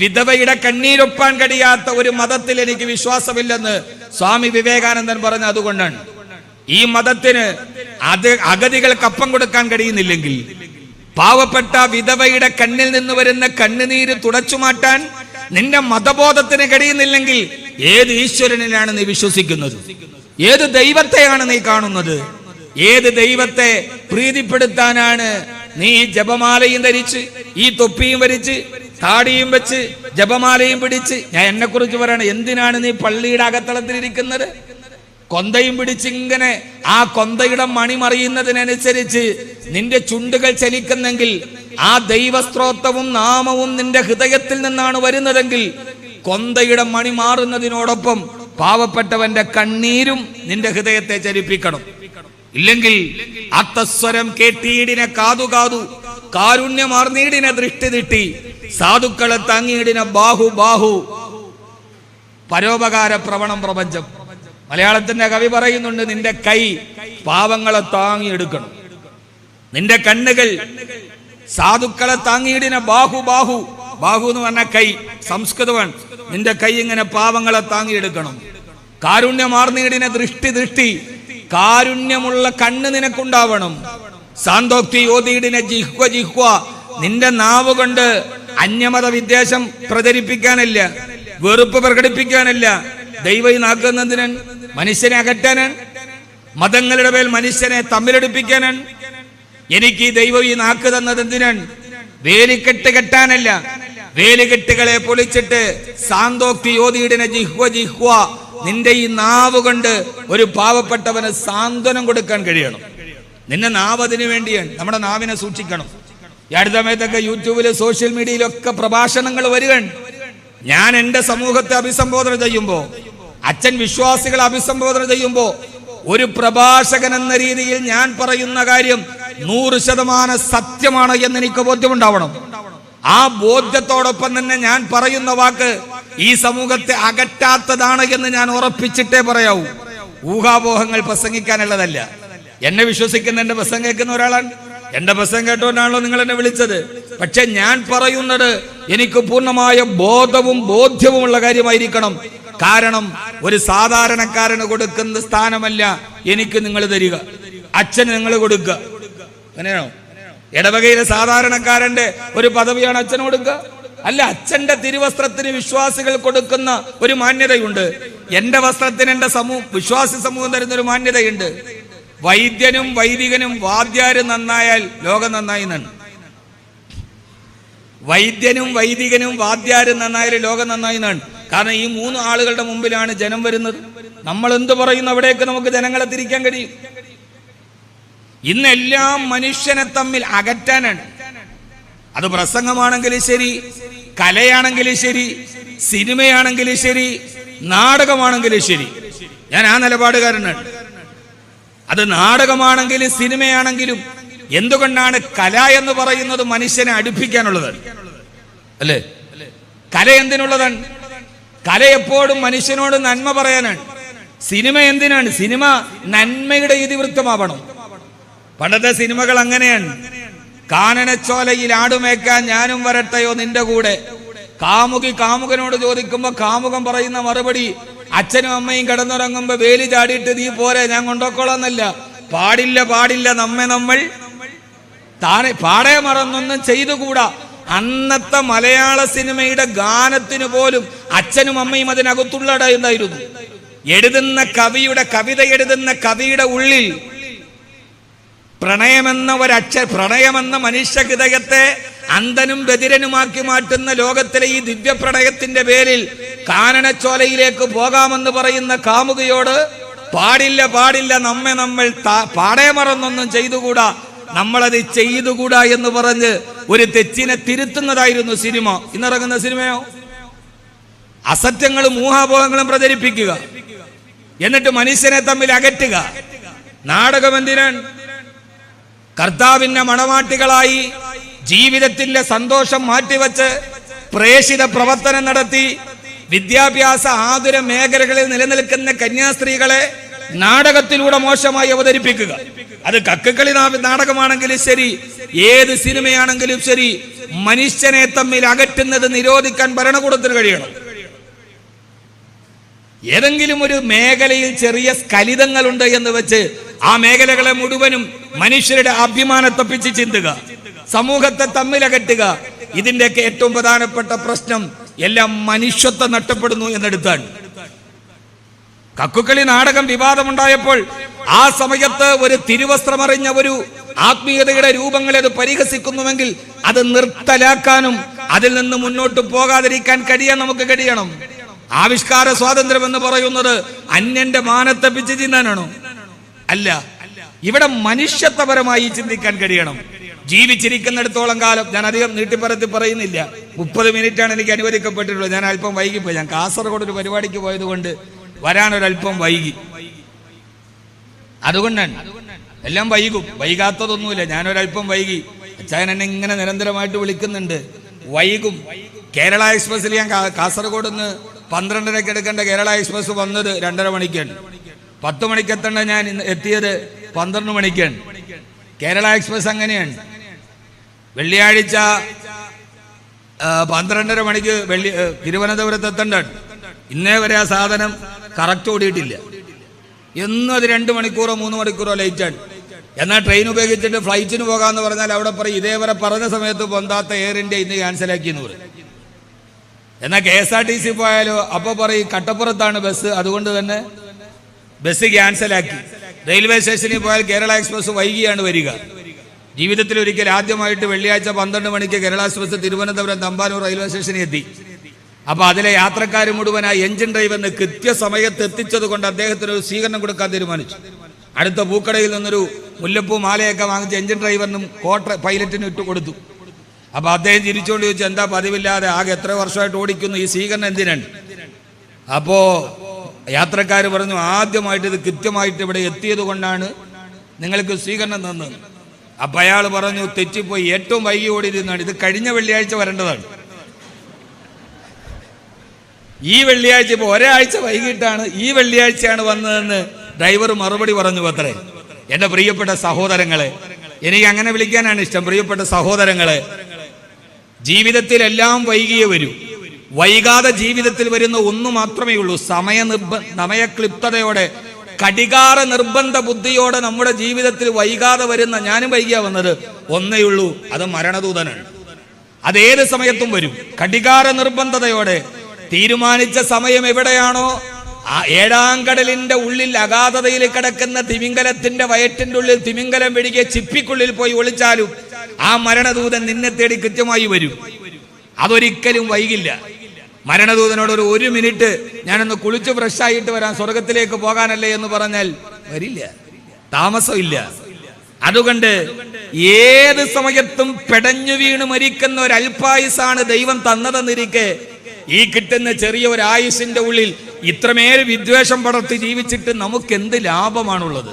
വിധവയുടെ കണ്ണീരൊപ്പാൻ കഴിയാത്ത ഒരു മതത്തിൽ എനിക്ക് വിശ്വാസമില്ലെന്ന് സ്വാമി വിവേകാനന്ദൻ പറഞ്ഞ അതുകൊണ്ടാണ്. ഈ മതത്തിന് അഗതികൾക്ക് അപ്പം കൊടുക്കാൻ കഴിയുന്നില്ലെങ്കിൽ, പാവപ്പെട്ട വിധവയുടെ കണ്ണിൽ നിന്ന് വരുന്ന കണ്ണുനീര് തുടച്ചു മാറ്റാൻ നിന്റെ മതബോധത്തിന് കഴിയുന്നില്ലെങ്കിൽ, ഏത് ഈശ്വരനിലാണ് നീ വിശ്വസിക്കുന്നത്? ഏത് ദൈവത്തെയാണ് നീ കാണുന്നത്? ഏത് ദൈവത്തെ പ്രീതിപ്പെടുത്താനാണ് നീ ഈ ജപമാലയും ധരിച്ച്, ഈ തൊപ്പിയും വരിച്ച്, താടിയും വെച്ച്, ജപമാലയും പിടിച്ച്? ഞാൻ എന്നെ കുറിച്ച് പറയണം, എന്തിനാണ് നീ പള്ളിയുടെ അകത്തളത്തിലിരിക്കുന്നത്? കൊന്തയും പിടിച്ച് ഇങ്ങനെ ആ കൊന്തയുടെ മണി മറിയുന്നതിനനുസരിച്ച് നിന്റെ ചുണ്ടുകൾ ചലിക്കുന്നെങ്കിൽ, ആ ദൈവസ്ത്രോത്രവും നാമവും നിന്റെ ഹൃദയത്തിൽ നിന്നാണ് വരുന്നതെങ്കിൽ, കൊന്തയുടെ മണി മാറുന്നതിനോടൊപ്പം പാവപ്പെട്ടവന്റെ കണ്ണീരും നിന്റെ ഹൃദയത്തെ ചലിപ്പിക്കണം. ഇല്ലെങ്കിൽ അത്തസ്വരം കേട്ടീടിനെ കാതു കാരുണ്യമാർന്നീടിനെ ദൃഷ്ടി ദിട്ടി, സാധുക്കളെ താങ്ങിയിടിനെ ബാഹു പരോപകാര പ്രവണം പ്രപഞ്ചം. മലയാളത്തിന്റെ കവി പറയുന്നുണ്ട്, നിന്റെ കൈ പാവങ്ങളെ താങ്ങിയെടുക്കണം, നിന്റെ കണ്ണുകൾ സാധുക്കളെ താങ്ങിയിടിനെ ബാഹു എന്ന് പറഞ്ഞ കൈ സംസ്കൃതമാണ്. നിന്റെ കൈ ഇങ്ങനെ പാവങ്ങളെ താങ്ങിയെടുക്കണം. കാരുണ്യമാർന്നീടിനെ ദൃഷ്ടി കാരുണ്യമുള്ള കണ്ണ് നിനക്കുണ്ടാവണം. സാന്തോക്തി യോതിയിടിനെ ജിഹ്വ നിന്റെ നാവ് കൊണ്ട് അന്യമത വിദ്വേഷം പ്രചരിപ്പിക്കാനല്ല, വെറുപ്പ് പ്രകടിപ്പിക്കാനല്ല. ദൈവം നാക്കുന്നതിനാണ്, മനുഷ്യനെ അകറ്റാനാണ്, മതങ്ങളുടെ മേൽ മനുഷ്യനെ തമ്മിലടിപ്പിക്കാനാണ്. എനിക്ക് ഈ ദൈവം ഈ നാക്ക് തന്നത് എന്തിനാണ്? വേലിക്കെട്ട് കെട്ടാനല്ല. വേലികെട്ടുകളെ പൊളിച്ചിട്ട് സാന്തോക്തി യോതിയിടിനെ ജിഹ്വ നിന്റെ ഈ നാവ് കൊണ്ട് ഒരു പാവപ്പെട്ടവന് സാന്ത്വനം കൊടുക്കാൻ കഴിയണം. നിന്റെ നാവ് അതിനു വേണ്ടിയാണ്. നമ്മുടെ നാവിനെ സൂക്ഷിക്കണം. ഈ അടുത്ത സമയത്തൊക്കെ യൂട്യൂബില് സോഷ്യൽ മീഡിയയിലൊക്കെ പ്രഭാഷണങ്ങൾ വരികയാണ്. ഞാൻ എന്റെ സമൂഹത്തെ അഭിസംബോധന ചെയ്യുമ്പോ, അച്ഛൻ വിശ്വാസികളെ അഭിസംബോധന ചെയ്യുമ്പോ, ഒരു പ്രഭാഷകൻ എന്ന രീതിയിൽ ഞാൻ പറയുന്ന കാര്യം 100% സത്യമാണ് എന്ന് എനിക്ക് ബോധ്യമുണ്ടാവണം. ആ ബോധ്യത്തോടൊപ്പം തന്നെ ഞാൻ പറയുന്ന വാക്ക് ഈ സമൂഹത്തെ അകറ്റാത്തതാണ് എന്ന് ഞാൻ ഉറപ്പിച്ചിട്ടേ പറയാവൂ. ഊഹാപോഹങ്ങൾ പ്രസംഗിക്കാനുള്ളതല്ല. എന്നെ വിശ്വസിക്കുന്ന, എന്റെ പ്രസംഗം കേൾക്കുന്ന ഒരാളാണ്. എന്റെ പ്രസംഗം കേട്ടോണ്ടാണല്ലോ നിങ്ങൾ എന്നെ വിളിച്ചത്. പക്ഷെ ഞാൻ പറയുന്നത് എനിക്ക് പൂർണ്ണമായ ബോധ്യവുമുള്ള കാര്യമായിരിക്കണം. കാരണം ഒരു സാധാരണക്കാരന് കൊടുക്കുന്ന സ്ഥാനമല്ല എനിക്ക് നിങ്ങൾ തരിക, അച്ഛന് നിങ്ങൾ കൊടുക്കുക. അങ്ങനെയാണോ? ഇടവകയിലെ സാധാരണക്കാരന്റെ ഒരു പദവിയാണ് അച്ഛന് കൊടുക്കുക? അല്ല, അച്ഛന്റെ തിരുവസ്ത്രത്തിന് വിശ്വാസികൾ കൊടുക്കുന്ന ഒരു മാന്യതയുണ്ട്. എന്റെ വസ്ത്രത്തിന് എന്റെ വിശ്വാസി സമൂഹം തരുന്ന ഒരു മാന്യതയുണ്ട്. വൈദ്യനും വൈദികനും വാദ്യാരും നന്നായാൽ ലോകം നന്നായി എന്നാണ്. വൈദ്യനും വൈദികനും വാദ്യാരും നന്നായാൽ ലോകം നന്നായി എന്നാണ്. കാരണം ഈ 3 ആളുകളുടെ മുമ്പിലാണ് ജനം വരുന്നത്. നമ്മൾ എന്ത് പറയുന്നു അവിടേക്ക് നമുക്ക് ജനങ്ങളെ തിരിക്കാൻ കഴിയും. ഇന്നെല്ലാം മനുഷ്യനെ തമ്മിൽ അകറ്റാനാണ്. അത് പ്രസംഗമാണെങ്കിലും ശരി, കലയാണെങ്കിലും ശരി, സിനിമയാണെങ്കിലും ശരി, നാടകമാണെങ്കിലും ശരി. ഞാൻ ആ നിലപാടുകാരനാണ്. അത് നാടകമാണെങ്കിലും സിനിമയാണെങ്കിലും എന്തുകൊണ്ടാണ് കല എന്ന് പറയുന്നത്? മനുഷ്യനെ അടുപ്പിക്കാനുള്ളതാണ്, അല്ലേ? കല എന്തിനുള്ളതാണ്? കല എപ്പോഴും മനുഷ്യനോട് നന്മ പറയാനാണ്. സിനിമ എന്തിനാണ്? സിനിമ നന്മയുടെ ഇതിവൃത്തമാവണം. പണ്ടത്തെ സിനിമകൾ അങ്ങനെയാണ്. കാനനച്ചോലയിൽ ആടുമേക്കാൻ ഞാനും വരട്ടെയോ നിന്റെ കൂടെ. കാമുകി കാമുകനോട് ചോദിക്കുമ്പോ കാമുകൻ പറയുന്ന മറുപടി, അച്ഛനും അമ്മയും കിടന്നുറങ്ങുമ്പോ വേലി ചാടിയിട്ട് നീ പോരെ, ഞാൻ കൊണ്ടോക്കോളന്നല്ല. പാടില്ല നമ്മെ നമ്മൾ പാടേ മറന്നൊന്നും ചെയ്തുകൂടാ. അന്നത്തെ മലയാള സിനിമയുടെ ഗാനത്തിന് പോലും അച്ഛനും അമ്മയും അതിനകത്തുള്ളതായിരുന്നു. കവിത എഴുതുന്ന കവിയുടെ ഉള്ളിൽ പ്രണയമെന്ന മനുഷ്യ ഹൃദയത്തെ അന്ധനും ബധിരനുമാക്കി മാറ്റുന്ന ലോകത്തിലെ ഈ ദിവ്യപ്രണയത്തിന്റെ പേരിൽ കാനനച്ചോലയിലേക്ക് പോകാമെന്ന് പറയുന്ന കാമുകയോട് പാടില്ല നമ്മെ നമ്മൾ പാടേ മറന്നൊന്നും ചെയ്തുകൂടാ, നമ്മളത് ചെയ്തുകൂടാ എന്ന് പറഞ്ഞ് ഒരു തെറ്റിനെ തിരുത്തുന്നതായിരുന്നു സിനിമ. ഇന്നിറങ്ങുന്ന സിനിമയോ അസത്യങ്ങളും ഊഹാപോഹങ്ങളും പ്രചരിപ്പിക്കുക, എന്നിട്ട് മനുഷ്യനെ തമ്മിൽ അകറ്റുക. നാടകം എന്തിനാണ്? കർത്താവിന്റെ മണവാട്ടികളായി ജീവിതത്തിന്റെ സന്തോഷം മാറ്റിവെച്ച് പ്രേഷിത പ്രവർത്തനം നടത്തി വിദ്യാഭ്യാസ ആതുര മേഖലകളിൽ നിലനിൽക്കുന്ന കന്യാസ്ത്രീകളെ നാടകത്തിലൂടെ മോശമായി അവതരിപ്പിക്കുക. അത് കക്കക്കളി നാടകമാണെങ്കിലും ശരി, ഏത് സിനിമയാണെങ്കിലും ശരി, മനുഷ്യനെ തമ്മിൽ അകറ്റുന്നത് നിരോധിക്കാൻ ഭരണകൂടത്തിന് കഴിയണം. ഏതെങ്കിലും ഒരു മേഖലയിൽ ചെറിയ സ്ഖലിതങ്ങളുണ്ട് എന്ന് വെച്ച് ആ മേഖലകളെ മുഴുവനും മനുഷ്യരുടെ അഭിമാനത്തെ പിച്ച് ചിന്തുക, സമൂഹത്തെ തമ്മിലകറ്റുക. ഇതിന്റെയൊക്കെ ഏറ്റവും പ്രധാനപ്പെട്ട പ്രശ്നം എല്ലാം മനുഷ്യത്വം നഷ്ടപ്പെടുന്നു എന്നെടുത്താണ്. കക്കുകളി നാടകം വിവാദമുണ്ടായപ്പോൾ ആ സമയത്ത് ഒരു തിരുവസ്ത്രമറിഞ്ഞ ഒരു ആത്മീയതയുടെ രൂപങ്ങളെ അത് പരിഹസിക്കുന്നുവെങ്കിൽ അത് നിർത്തലാക്കാനും അതിൽ നിന്ന് മുന്നോട്ട് പോകാതിരിക്കാൻ നമുക്ക് കഴിയണം. ആവിഷ്കാര സ്വാതന്ത്ര്യം എന്ന് പറയുന്നത് അന്യന്റെ മാനത്തെ പിച്ച് ചിന്താനാണോ? അല്ല, ഇവിടെ മനുഷ്യത്വപരമായി ചിന്തിക്കാൻ കഴിയണം. ജീവിച്ചിരിക്കുന്നിടത്തോളം കാലം, ഞാൻ അധികം നീട്ടിപ്പറത്തി പറയുന്നില്ല, 30 മിനിറ്റാണ് എനിക്ക് അനുവദിക്കപ്പെട്ടിട്ടുള്ളത്. ഞാൻ അല്പം വൈകിപ്പോയി. ഞാൻ കാസർഗോഡ് ഒരു പരിപാടിക്ക് പോയത് കൊണ്ട് വരാനൊരല്പം വൈകി. അതുകൊണ്ടാണ് എല്ലാം വൈകും, വൈകാത്തതൊന്നുമില്ല. ഞാനൊരല്പം വൈകി. അച്ഛൻ എന്നെ ഇങ്ങനെ നിരന്തരമായിട്ട് വിളിക്കുന്നുണ്ട്, വൈകും. കേരള എക്സ്പ്രസ്സിൽ ഞാൻ കാസർഗോഡ് നിന്ന് 12:30 എടുക്കേണ്ട കേരള എക്സ്പ്രസ് വന്നത് 2:30 മണിക്കാണ്. 10 മണിക്ക് എത്തേണ്ട ഞാൻ എത്തിയത് 12 മണിക്കാണ്. കേരള എക്സ്പ്രസ് അങ്ങനെയാണ്. വെള്ളിയാഴ്ച 12:30 മണിക്ക് തിരുവനന്തപുരത്ത് എത്തേണ്ടതാണ്. ഇന്നേ വരെ ആ സാധനം കറക്റ്റ് ഓടിയിട്ടില്ല. എന്നും അത് 2 മണിക്കൂറോ 3 മണിക്കൂറോ ലേറ്റാണ്. എന്നാൽ ട്രെയിൻ ഉപയോഗിച്ചിട്ട് ഫ്ലൈറ്റിന് പോകാമെന്ന് പറഞ്ഞാൽ അവിടെ പറയും ഇതേവരെ പറഞ്ഞ സമയത്ത് പൊന്താത്ത എയർ ഇന്ത്യ ഇന്ന് ക്യാൻസലാക്കി എന്ന് പറയും. എന്നാൽ KSRTC പോയാലോ അപ്പോൾ പറയും കട്ടപ്പുറത്താണ് ബസ്, അതുകൊണ്ട് തന്നെ ബസ് ക്യാൻസലാക്കി. റെയിൽവേ സ്റ്റേഷനിൽ പോയാൽ കേരള എക്സ്പ്രസ് വൈകിയാണ് വരിക. ജീവിതത്തിൽ ഒരിക്കൽ ആദ്യമായിട്ട് വെള്ളിയാഴ്ച 12 മണിക്ക് കേരള എക്സ്പ്രസ് തിരുവനന്തപുരം തമ്പാനൂർ റെയിൽവേ സ്റ്റേഷനിൽ എത്തി. അപ്പൊ അതിലെ യാത്രക്കാർ മുഴുവൻ ആ എഞ്ചിൻ ഡ്രൈവറിന് കൃത്യസമയത്ത് എത്തിച്ചത് കൊണ്ട് അദ്ദേഹത്തിന് ഒരു സ്വീകരണം കൊടുക്കാൻ തീരുമാനിച്ചു. അടുത്ത പൂക്കടയിൽ നിന്നൊരു മുല്ലപ്പൂ മാലയൊക്കെ വാങ്ങിച്ച് എഞ്ചിൻ ഡ്രൈവറിനും പൈലറ്റിനും ഇട്ട് കൊടുത്തു. അപ്പൊ അദ്ദേഹം ചിരിച്ചുകൊണ്ട് ചോദിച്ചു, എന്താ പതിവില്ലാതെ ആകെ എത്ര വർഷമായിട്ട് ഓടിക്കുന്നു, ഈ സ്വീകരണം എന്തിനാണ്? അപ്പോ യാത്രക്കാർ പറഞ്ഞു, ആദ്യമായിട്ട് ഇത് കൃത്യമായിട്ട് ഇവിടെ എത്തിയത് കൊണ്ടാണ് നിങ്ങൾക്ക് സ്വീകരണം തന്നത്. അപ്പൊ അയാൾ പറഞ്ഞു, തെറ്റിപ്പോയി, ഏറ്റവും വൈകി ഓടിയിരുന്നാണ്, ഇത് കഴിഞ്ഞ വെള്ളിയാഴ്ച വരേണ്ടതാണ്. ഈ വെള്ളിയാഴ്ച ഇപ്പൊ ഒരാഴ്ച വൈകിട്ടാണ്, ഈ വെള്ളിയാഴ്ചയാണ് വന്നതെന്ന് ഡ്രൈവർ മറുപടി പറഞ്ഞു. അത്രേ. എന്റെ പ്രിയപ്പെട്ട സഹോദരങ്ങളെ, എനിക്ക് അങ്ങനെ വിളിക്കാനാണ് ഇഷ്ടം. പ്രിയപ്പെട്ട സഹോദരങ്ങളെ, ജീവിതത്തിൽ എല്ലാം വൈകിയേ വരൂ. വൈകാതെ ജീവിതത്തിൽ വരുന്ന ഒന്നു മാത്രമേ ഉള്ളൂ, സമയക്ലിപ്തതയോടെ, കടികാര നിർബന്ധ ബുദ്ധിയോടെ നമ്മുടെ ജീവിതത്തിൽ വൈകാതെ വരുന്ന, ഞാനും വൈകിയാ വന്നത്, ഒന്നേ ഉള്ളൂ, അത് മരണദൂതനാണ്. അതേത് സമയത്തും വരും. കടികാര നിർബന്ധതയോടെ തീരുമാനിച്ച സമയം എവിടെയാണോ, ആ 7-ാം കടലിന്റെ ഉള്ളിൽ അഗാധതയിൽ കിടക്കുന്ന തിമിംഗലത്തിന്റെ വയറ്റിന്റെ ഉള്ളിൽ തിമിംഗലം വെടികെ ചിപ്പിക്കുള്ളിൽ പോയി ഒളിച്ചാലും ആ മരണദൂതൻ നിന്നെ തേടി കൃത്യമായി വരും. അതൊരിക്കലും വൈകില്ല. മരണദൂതനോട് ഒരു മിനിറ്റ് ഞാനൊന്ന് കുളിച്ച് ഫ്രഷായിട്ട് വരാൻ, സ്വർഗത്തിലേക്ക് പോകാനല്ലേ എന്ന് പറഞ്ഞാൽ വരില്ല, താമസമില്ല. അതുകൊണ്ട് ഏത് സമയത്തും പെടഞ്ഞു വീണ് മരിക്കുന്ന ഒരു അല്പായുസാണ് ദൈവം തന്നതെന്നിരിക്കെ ഈ കിട്ടുന്ന ചെറിയ ഒരു ആയുസിന്റെ ഉള്ളിൽ ഇത്രമേൽ വിദ്വേഷം പടർത്തി ജീവിച്ചിട്ട് നമുക്ക് എന്ത് ലാഭമാണുള്ളത്?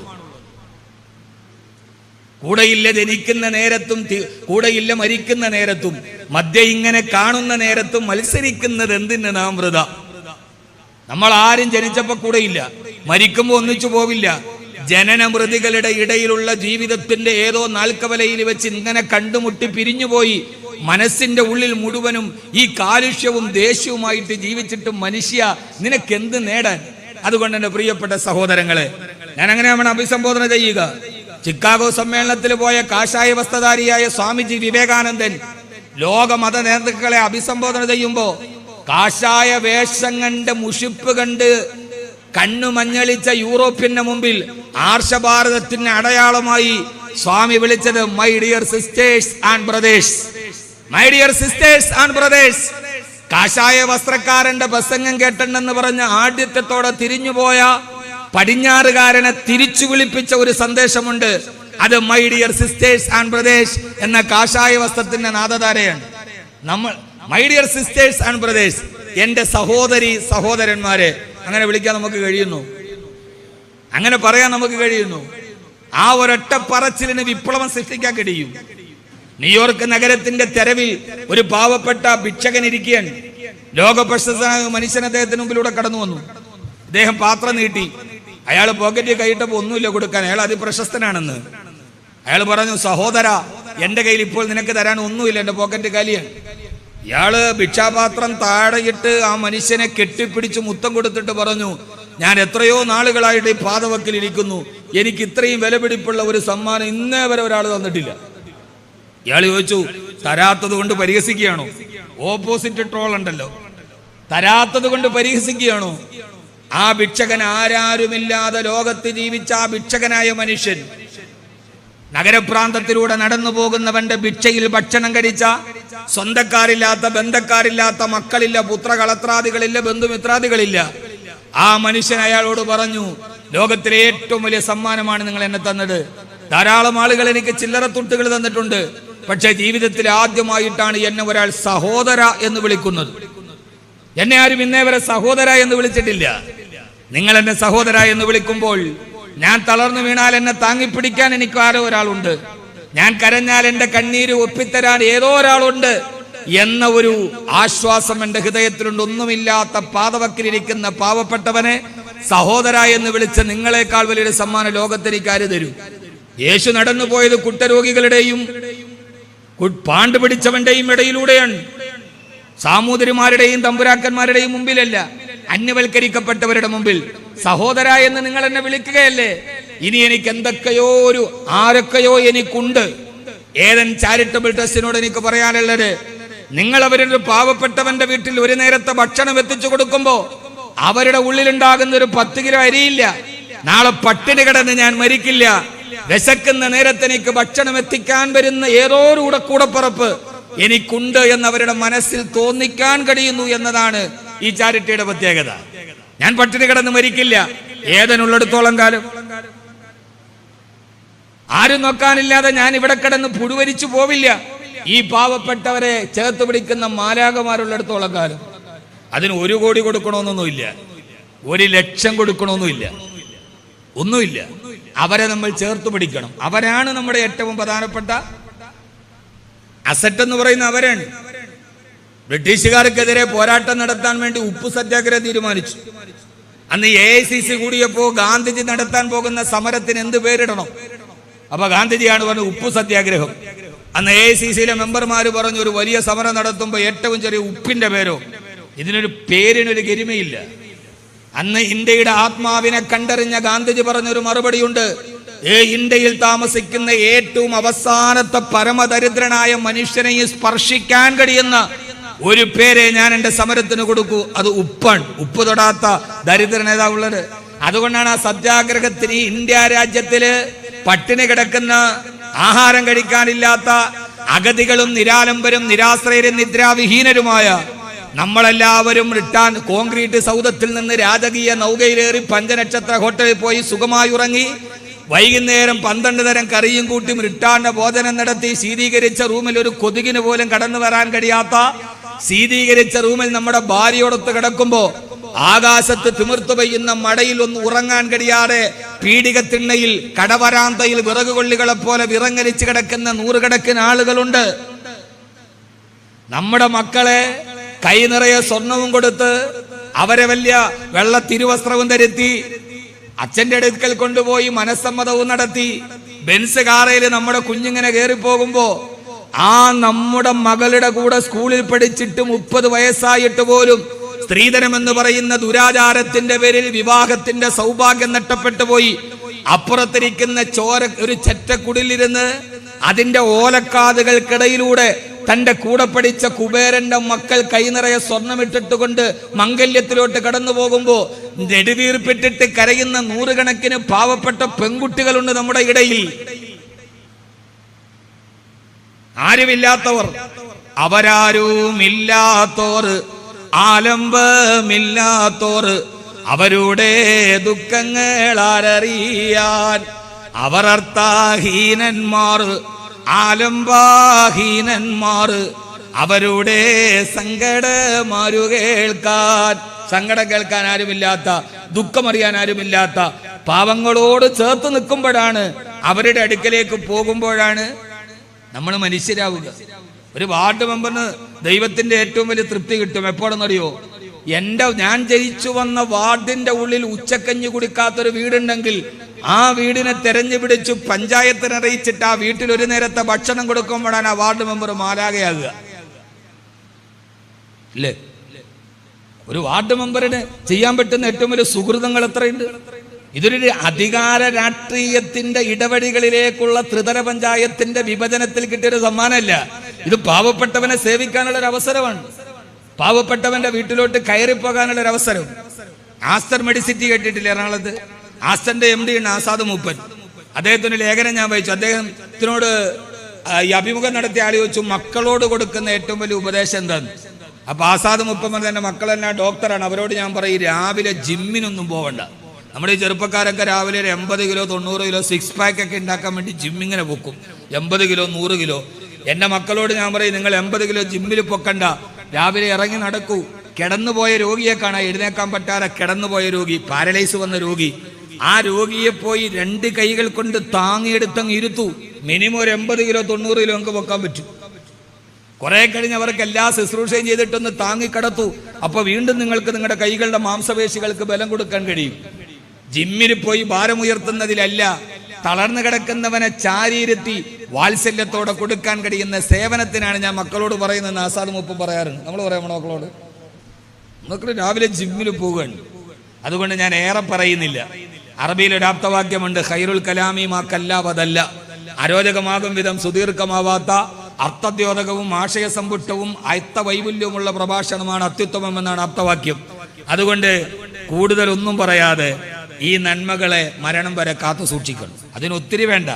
കൂടെയില്ല ജനിക്കുന്ന നേരത്തും കൂടെയില്ല മരിക്കുന്ന നേരത്തും മധ്യ ഇങ്ങനെ കാണുന്ന നേരത്തും മത്സരിക്കുന്നത് എന്തിന് നാം വൃഥ? നമ്മൾ ആരും ജനിച്ചപ്പോ കൂടെയില്ല, മരിക്കുമ്പോ ഒന്നിച്ചു പോവില്ല. ജനനമൃതികളുടെ ഇടയിലുള്ള ജീവിതത്തിന്റെ ഏതോ നാൽക്കവലയിൽ വെച്ച് ഇങ്ങനെ കണ്ടുമുട്ടി പിരിഞ്ഞുപോയി മനസ്സിന്റെ ഉള്ളിൽ മുഴുവനും ഈ കാലുഷ്യവും ദേഷ്യവുമായിട്ട് ജീവിച്ചിട്ട് മനുഷ്യ നിനക്കെന്ത് നേടാൻ? അതുകൊണ്ട് എന്റെ പ്രിയപ്പെട്ട സഹോദരങ്ങളെ, ഞാൻ അങ്ങനെയാണ് അഭിസംബോധന ചെയ്യുക. ചിക്കാഗോ സമ്മേളനത്തിൽ പോയ കാഷായ വസ്ത്രധാരിയായ സ്വാമിജി വിവേകാനന്ദൻ ലോക മത നേതാക്കളെ അഭിസംബോധന ചെയ്യുമ്പോ കാഷായ വേഷം കണ്ട് മുഷിപ്പ് കണ്ട് കണ്ണു മഞ്ഞളിച്ച യൂറോപ്പിന് മുമ്പിൽ ആർഷഭാരതത്തിന് അടയാളമായി സ്വാമി വിളിച്ചത് my dear sisters and brothers, my dear sisters and brothers. കാഷായ വസ്ത്രക്കാരന്റെ പ്രസംഗം കേട്ടെന്ന് പറഞ്ഞ ആഢ്യത്വത്തോടെ തിരിഞ്ഞുപോയ പടിഞ്ഞാറുകാരനെ തിരിച്ചു വിളിപ്പിച്ച ഒരു സന്ദേശമുണ്ട്. അത് my dear sisters and brothers എന്ന കാഷായ വസ്ത്രത്തിന്റെ നാദധാരയാണ്. നമ്മൾ my dear sisters and brothers, എന്റെ സഹോദരി സഹോദരന്മാരെ, അങ്ങനെ വിളിക്കാൻ നമുക്ക് കഴിയുന്നു, അങ്ങനെ പറയാൻ നമുക്ക് കഴിയുന്നു. ആ ഒരൊറ്റ പറച്ചിലിന് വിപ്ലവം സൃഷ്ടിക്കാൻ കഴിയും. ന്യൂയോർക്ക് നഗരത്തിന്റെ തെരുവിൽ ഒരു പാവപ്പെട്ട ഭിക്ഷകൻ ഇരിക്കുകയാണ്. ലോകപ്രശസ്തനായ മനുഷ്യൻ അദ്ദേഹത്തിന് മുമ്പിലൂടെ കടന്നു വന്നു. അദ്ദേഹം പാത്രം നീട്ടി. അയാൾ പോക്കറ്റിൽ കൈയിട്ടപ്പോ ഒന്നുമില്ല കൊടുക്കാൻ. അയാൾ അതിപ്രശസ്തനാണെന്ന്. അയാൾ പറഞ്ഞു, സഹോദര, എന്റെ കയ്യിൽ ഇപ്പോൾ നിനക്ക് തരാൻ ഒന്നുമില്ല, എന്റെ പോക്കറ്റ് കാലിയാണ്. ഇയാള് ഭിക്ഷാപാത്രം താഴെയിട്ട് ആ മനുഷ്യനെ കെട്ടിപ്പിടിച്ച് മുത്തം കൊടുത്തിട്ട് പറഞ്ഞു, ഞാൻ എത്രയോ നാളുകളായിട്ട് ഈ പാതവക്കിൽ ഇരിക്കുന്നു, എനിക്ക് ഇത്രയും വിലപിടിപ്പുള്ള ഒരു സമ്മാനം ഇന്നേ വരെ ഒരാൾ തന്നിട്ടില്ല. ഇയാൾ ചോദിച്ചു, തരാത്തത് കൊണ്ട് പരിഹസിക്കുകയാണോ? ഓപ്പോസിറ്റ് ട്രോൾ ഉണ്ടല്ലോ, തരാത്തത് കൊണ്ട് പരിഹസിക്കുകയാണോ? ആ ഭിക്ഷകൻ ആരാരുമില്ലാതെ ലോകത്ത് ജീവിച്ച ആ ഭിക്ഷകനായ മനുഷ്യൻ നഗരപ്രാന്തത്തിലൂടെ നടന്നു പോകുന്നവന്റെ ഭിക്ഷയിൽ ഭക്ഷണം കഴിച്ച, സ്വന്തക്കാരില്ലാത്ത, ബന്ധക്കാരില്ലാത്ത, മക്കളില്ല, പുത്രകളത്രാദികളില്ല, ബന്ധുമിത്രാദികളില്ല, ആ മനുഷ്യൻ അയാളോട് പറഞ്ഞു, ലോകത്തിലെ ഏറ്റവും വലിയ സമ്മാനമാണ് നിങ്ങൾ എന്നെ തന്നത്. ധാരാളം ആളുകൾ എനിക്ക് ചില്ലറ തുട്ടുകൾ തന്നിട്ടുണ്ട്. പക്ഷെ ജീവിതത്തിൽ ആദ്യമായിട്ടാണ് എന്നെ ഒരാൾ സഹോദര എന്ന് വിളിക്കുന്നത്. എന്നെ ആരും ഇന്നേ വരെ സഹോദര എന്ന് വിളിച്ചിട്ടില്ല. നിങ്ങൾ എന്നെ സഹോദര എന്ന് വിളിക്കുമ്പോൾ ഞാൻ തളർന്നു വീണാൽ എന്നെ താങ്ങിപ്പിടിക്കാൻ എനിക്ക് ആരോ ഒരാളുണ്ട്. ഞാൻ കരഞ്ഞാൽ എന്റെ കണ്ണീര് ഒപ്പിത്തരാൻ ഏതോ ഒരാളുണ്ട് എന്ന ഒരു ആശ്വാസം എന്റെ ഹൃദയത്തിലുണ്ട്. ഒന്നുമില്ലാത്ത പാതവക്കിലിരിക്കുന്ന പാവപ്പെട്ടവനെ സഹോദര എന്ന് വിളിച്ച നിങ്ങളെക്കാൾ വലിയൊരു സമ്മാനം ലോകത്തിലേക്ക് ആര് തരും? യേശു നടന്നു പോയത് കുഷ്ഠരോഗികളുടെയും പാണ്ട് പിടിച്ചവന്റെയും ഇടയിലൂടെയാണ്. സാമൂതിരിമാരുടെയും തമ്പുരാക്കന്മാരുടെയും മുമ്പിലല്ല, അന്യവൽക്കരിക്കപ്പെട്ടവരുടെ മുമ്പിൽ. സഹോദര എന്ന് നിങ്ങൾ എന്നെ വിളിക്കുകയല്ലേ? ഇനി എനിക്ക് എന്തൊക്കെയോ ആരൊക്കെയോ എനിക്കുണ്ട്. ഏതൻ ചാരിറ്റബിൾ ട്രസ്റ്റിനോട് എനിക്ക് പറയാനുള്ളത്, നിങ്ങൾ അവരൊരു പാവപ്പെട്ടവന്റെ വീട്ടിൽ ഒരു നേരത്തെ ഭക്ഷണം എത്തിച്ചു കൊടുക്കുമ്പോ അവരുടെ ഉള്ളിലുണ്ടാകുന്ന ഒരു 10 കിലോ അരിയില്ല. നാളെ പട്ടിണി കിടന്ന് ഞാൻ മരിക്കില്ല, വിശക്കുന്ന നേരത്തെ എനിക്ക് ഭക്ഷണം എത്തിക്കാൻ വരുന്ന ഏതോ ഒരു കൂടപ്പുറപ്പ് എനിക്കുണ്ട് എന്നവരുടെ മനസ്സിൽ തോന്നിക്കാൻ കഴിയുന്നു എന്നതാണ് ഈ ചാരിറ്റിയുടെ പ്രത്യേകത. ഞാൻ പട്ടിണി കിടന്ന് മരിക്കില്ല ഏതനുള്ളിടത്തോളം കാലം. ആരും നോക്കാനില്ലാതെ ഞാൻ ഇവിടെ കിടന്ന് പുഴുവരിച്ചു പോവില്ല ഈ പാവപ്പെട്ടവരെ ചേർത്ത് പിടിക്കുന്ന മാലാകമാരുള്ളിടത്തോളം കാലം. അതിന് 1 കോടി കൊടുക്കണമെന്നൊന്നുമില്ല, 1 ലക്ഷം കൊടുക്കണമെന്നുമില്ല, ഒന്നുമില്ല. അവരെ നമ്മൾ ചേർത്ത് പിടിക്കണം. അവരാണ് നമ്മുടെ ഏറ്റവും പ്രധാനപ്പെട്ട അസറ്റ് എന്ന് പറയുന്ന അവരാണ്. ബ്രിട്ടീഷുകാർക്കെതിരെ പോരാട്ടം നടത്താൻ വേണ്ടി ഉപ്പ് സത്യാഗ്രഹം തീരുമാനിച്ചു. അന്ന് AICC കൂടിയപ്പോ ഗാന്ധിജി നടത്താൻ പോകുന്ന സമരത്തിന് എന്ത് പേരിടണം? അപ്പൊ ഗാന്ധിജിയാണ് പറഞ്ഞത് ഉപ്പ് സത്യാഗ്രഹം. അന്ന് AICCയിലെ മെമ്പർമാര് പറഞ്ഞു, ഒരു വലിയ സമരം നടത്തുമ്പോ ഏറ്റവും ചെറിയ ഉപ്പിന്റെ പേരോ, ഇതിനൊരു പേരിനൊരു ഗരിമയില്ല. അന്ന് ഇന്ത്യയുടെ ആത്മാവിനെ കണ്ടറിഞ്ഞ ഗാന്ധിജി പറഞ്ഞൊരു മറുപടിയുണ്ട്, ഇന്ത്യയിൽ താമസിക്കുന്ന ഏറ്റവും അവസാനത്തെ പരമദരിദ്രനായ മനുഷ്യനെ സ്പർശിക്കാൻ കഴിയുന്ന ഒരു പേരെ ഞാൻ എന്റെ സമരത്തിന് കൊടുക്കൂ, അത് ഉപ്പാണ്. ഉപ്പ് തൊടാത്ത ദരിദ്ര നേതാവുള്ളത്. അതുകൊണ്ടാണ് ആ സത്യാഗ്രഹത്തിന് ഇന്ത്യ രാജ്യത്തില് പട്ടിണി കിടക്കുന്ന, ആഹാരം കഴിക്കാനില്ലാത്ത അഗതികളും നിരാലംബരും നിരാശ്രയരും നിദ്രാവിഹീനരുമായ നമ്മളെല്ലാവരും റിട്ടാൻ കോൺക്രീറ്റ് സൗധത്തിൽ നിന്ന് രാജകീയ നൗകയിലേറി 5 നക്ഷത്ര ഹോട്ടലിൽ പോയി സുഖമായി ഉറങ്ങി, വൈകുന്നേരം 12 തരം കറിയും കൂട്ടി റിട്ടാന്റെ ഭോജനം നടത്തി ശീതീകരിച്ച റൂമിൽ ഒരു കൊതുകിന് പോലും കടന്നു വരാൻ കഴിയാത്ത ശീതീകരിച്ച റൂമിൽ നമ്മുടെ ഭാര്യയോടൊത്ത് കിടക്കുമ്പോ ആകാശത്ത് തിമിർത്തു പെയ്യുന്ന മഴയിൽ ഒന്ന് ഉറങ്ങാൻ കഴിയാതെ പീഡികത്തിണ്ണയിൽ കടവരാന്തയിൽ വിറകുകൊള്ളികളെ പോലെ വിറങ്ങലിച്ച് കിടക്കുന്ന 100 കണക്കിന് ആളുകളുണ്ട്. നമ്മുടെ മക്കളെ കൈ നിറയെ സ്വർണവും കൊടുത്ത് അവരെ വലിയ വെള്ള തിരുവസ്ത്രവും ധരുത്തി അച്ഛന്റെ അടുക്കൽ കൊണ്ടുപോയി മനസ്സമ്മതവും നടത്തി ബെൻസ് കാറയിൽ നമ്മുടെ കുഞ്ഞിങ്ങനെ കയറിപ്പോകുമ്പോ ആ നമ്മുടെ മകളുടെ കൂടെ സ്കൂളിൽ പഠിച്ചിട്ട് 30 വയസ്സായിട്ട് പോലും സ്ത്രീധനം എന്ന് പറയുന്ന ദുരാചാരത്തിന്റെ പേരിൽ വിവാഹത്തിന്റെ സൗഭാഗ്യം നഷ്ടപ്പെട്ടു പോയി. അപ്പുറത്തിരിക്കുന്ന ഒരു ചെറ്റക്കുടിലിരുന്ന് അതിന്റെ ഓലക്കാതുകൾക്കിടയിലൂടെ തന്റെ കൂടെ പഠിച്ച കുബേരന്റെ മക്കൾ കൈനിറയെ സ്വർണ്ണമിട്ടിട്ടുകൊണ്ട് മംഗല്യത്തിലോട്ട് കടന്നു പോകുമ്പോ നെടുവീർപ്പിട്ടിട്ട് കരയുന്ന 100 കണക്കിന് പാവപ്പെട്ട പെൺകുട്ടികളുണ്ട് നമ്മുടെ ഇടയിൽ. ആരുമില്ലാത്തവർ, അവരാരുമില്ലാത്തോർ, ആലംബമില്ലാത്തോർ, അവരുടെ ദുഃഖങ്ങൾ ആരറിയാൻ, അവർ അർത്ഥാഹീനന്മാർ, ആലംബഹീനന്മാർ, അവരുടെ സങ്കടമാരു കേൾക്കാൻ. സങ്കടം കേൾക്കാൻ ആരുമില്ലാത്ത, ദുഃഖമറിയാൻ ആരുമില്ലാത്ത പാവങ്ങളോട് ചേർത്ത് നിൽക്കുമ്പോഴാണ്, അവരുടെ അടുക്കലേക്ക് പോകുമ്പോഴാണ് നമ്മൾ മനുഷ്യരാവുക. ഒരു വാർഡ് മെമ്പറിന് ദൈവത്തിന്റെ ഏറ്റവും വലിയ തൃപ്തി കിട്ടും. എപ്പോഴെന്നറിയോ? ഞാൻ ജയിച്ചു വന്ന വാർഡിന്റെ ഉള്ളിൽ ഉച്ചക്കഞ്ഞി കുടിക്കാത്തൊരു വീടുണ്ടെങ്കിൽ ആ വീടിനെ തെരഞ്ഞു പിടിച്ചു പഞ്ചായത്തിന് അറിയിച്ചിട്ട് ആ വീട്ടിൽ ഒരു നേരത്തെ ഭക്ഷണം കൊടുക്കുമ്പോഴാണ് ആ വാർഡ് മെമ്പർ മാലാകയാകുക. അല്ലേ? ഒരു വാർഡ് മെമ്പറിന് ചെയ്യാൻ പറ്റുന്ന ഏറ്റവും വലിയ സുഹൃതങ്ങൾ എത്രയുണ്ട്. ഇതൊരു അധികാര രാഷ്ട്രീയത്തിന്റെ ഇടവഴികളിലേക്കുള്ള ത്രിതല പഞ്ചായത്തിന്റെ വിഭജനത്തിൽ കിട്ടിയൊരു സമ്മാനമല്ല. ഇത് പാവപ്പെട്ടവനെ സേവിക്കാനുള്ള ഒരു അവസരമാണ്. പാവപ്പെട്ടവന്റെ വീട്ടിലോട്ട് കയറിപ്പോകാനുള്ള ഒരു അവസരം. ആസ്റ്റർ മെഡിസിറ്റി കേട്ടിട്ടില്ല എറണാകുളത്ത്? ആസ്റ്ററിന്റെ MD ഉണ്ട് ആസാദ് മൂപ്പൻ. അദ്ദേഹത്തിന്റെ ലേഖനം ഞാൻ വായിച്ചു. അദ്ദേഹത്തിനോട് ഈ അഭിമുഖം നടത്തിയ ആൾ ചോദിച്ചു, മക്കളോട് കൊടുക്കുന്ന ഏറ്റവും വലിയ ഉപദേശം എന്താന്ന്? അപ്പൊ ആസാദ് മൂപ്പൻ തന്നെ മക്കളെല്ലാം ഡോക്ടറാണ്, അവരോട് ഞാൻ പറയും രാവിലെ ജിമ്മിനൊന്നും പോകണ്ട. നമ്മുടെ ഈ ചെറുപ്പക്കാരൊക്കെ രാവിലെ ഒരു 80 കിലോ 90 കിലോ 6 പാക്ക് ഒക്കെ ഉണ്ടാക്കാൻ വേണ്ടി ജിമ്മിങ്ങനെ പൊക്കും, 80 കിലോ 100 കിലോ. എൻ്റെ മക്കളോട് ഞാൻ പറയും, നിങ്ങൾ 80 കിലോ ജിമ്മിൽ പൊക്കണ്ട, രാവിലെ ഇറങ്ങി നടക്കൂ. കിടന്നുപോയ രോഗിയെ കാണാൻ, എഴുന്നേക്കാൻ പറ്റാതെ കിടന്നുപോയ രോഗി, പാരലൈസ് വന്ന രോഗി, ആ രോഗിയെ പോയി 2 കൈകൾ കൊണ്ട് താങ്ങിയെടുത്തങ്ങ് ഇരുത്തൂ. മിനിമം ഒരു 80 കിലോ 90 കിലോ നമുക്ക് പൊക്കാൻ പറ്റും. കുറെ കഴിഞ്ഞ് അവർക്ക് എല്ലാ ശുശ്രൂഷയും ചെയ്തിട്ടൊന്ന് താങ്ങിക്കടത്തു. അപ്പൊ വീണ്ടും നിങ്ങൾക്ക് നിങ്ങളുടെ കൈകളുടെ മാംസപേശികൾക്ക് ബലം കൊടുക്കാൻ കഴിയും. ജിമ്മിൽ പോയി ഭാരമുയർത്തുന്നതിലല്ല, തളർന്നു കിടക്കുന്നവനെ ചാരിയിരുത്തി വാത്സല്യത്തോടെ കൊടുക്കാൻ കഴിയുന്ന സേവനത്തിനാണ് ഞാൻ മക്കളോട് പറയുന്നത്. ആസാദ് മൂപ്പൻ പറയാറുണ്ട്. നമ്മൾ പറയാം മക്കളോട്, മക്കൾ രാവിലെ ജിമ്മിൽ പോവുകയാണ്. അതുകൊണ്ട് ഞാൻ ഏറെ പറയുന്നില്ല. അറബിയിൽ ഒരു ആപ്തവാക്യമുണ്ട്, ഖൈറുൽ കലാമി മാ കല്ലാവതല്ല. അരോചകമാകും വിധം സുദീർഘമാവാത്ത അർത്ഥദ്യോതകവും ആശയസമ്പുഷ്ടവും അർത്ഥവൈപുല്യവുമുള്ള പ്രഭാഷണമാണ് അത്യുത്തമം എന്നാണ് ആപ്തവാക്യം. അതുകൊണ്ട് കൂടുതലൊന്നും പറയാതെ ഈ നന്മകളെ മരണം വരെ കാത്തു സൂക്ഷിക്കണം. അതിനൊത്തിരി വേണ്ട.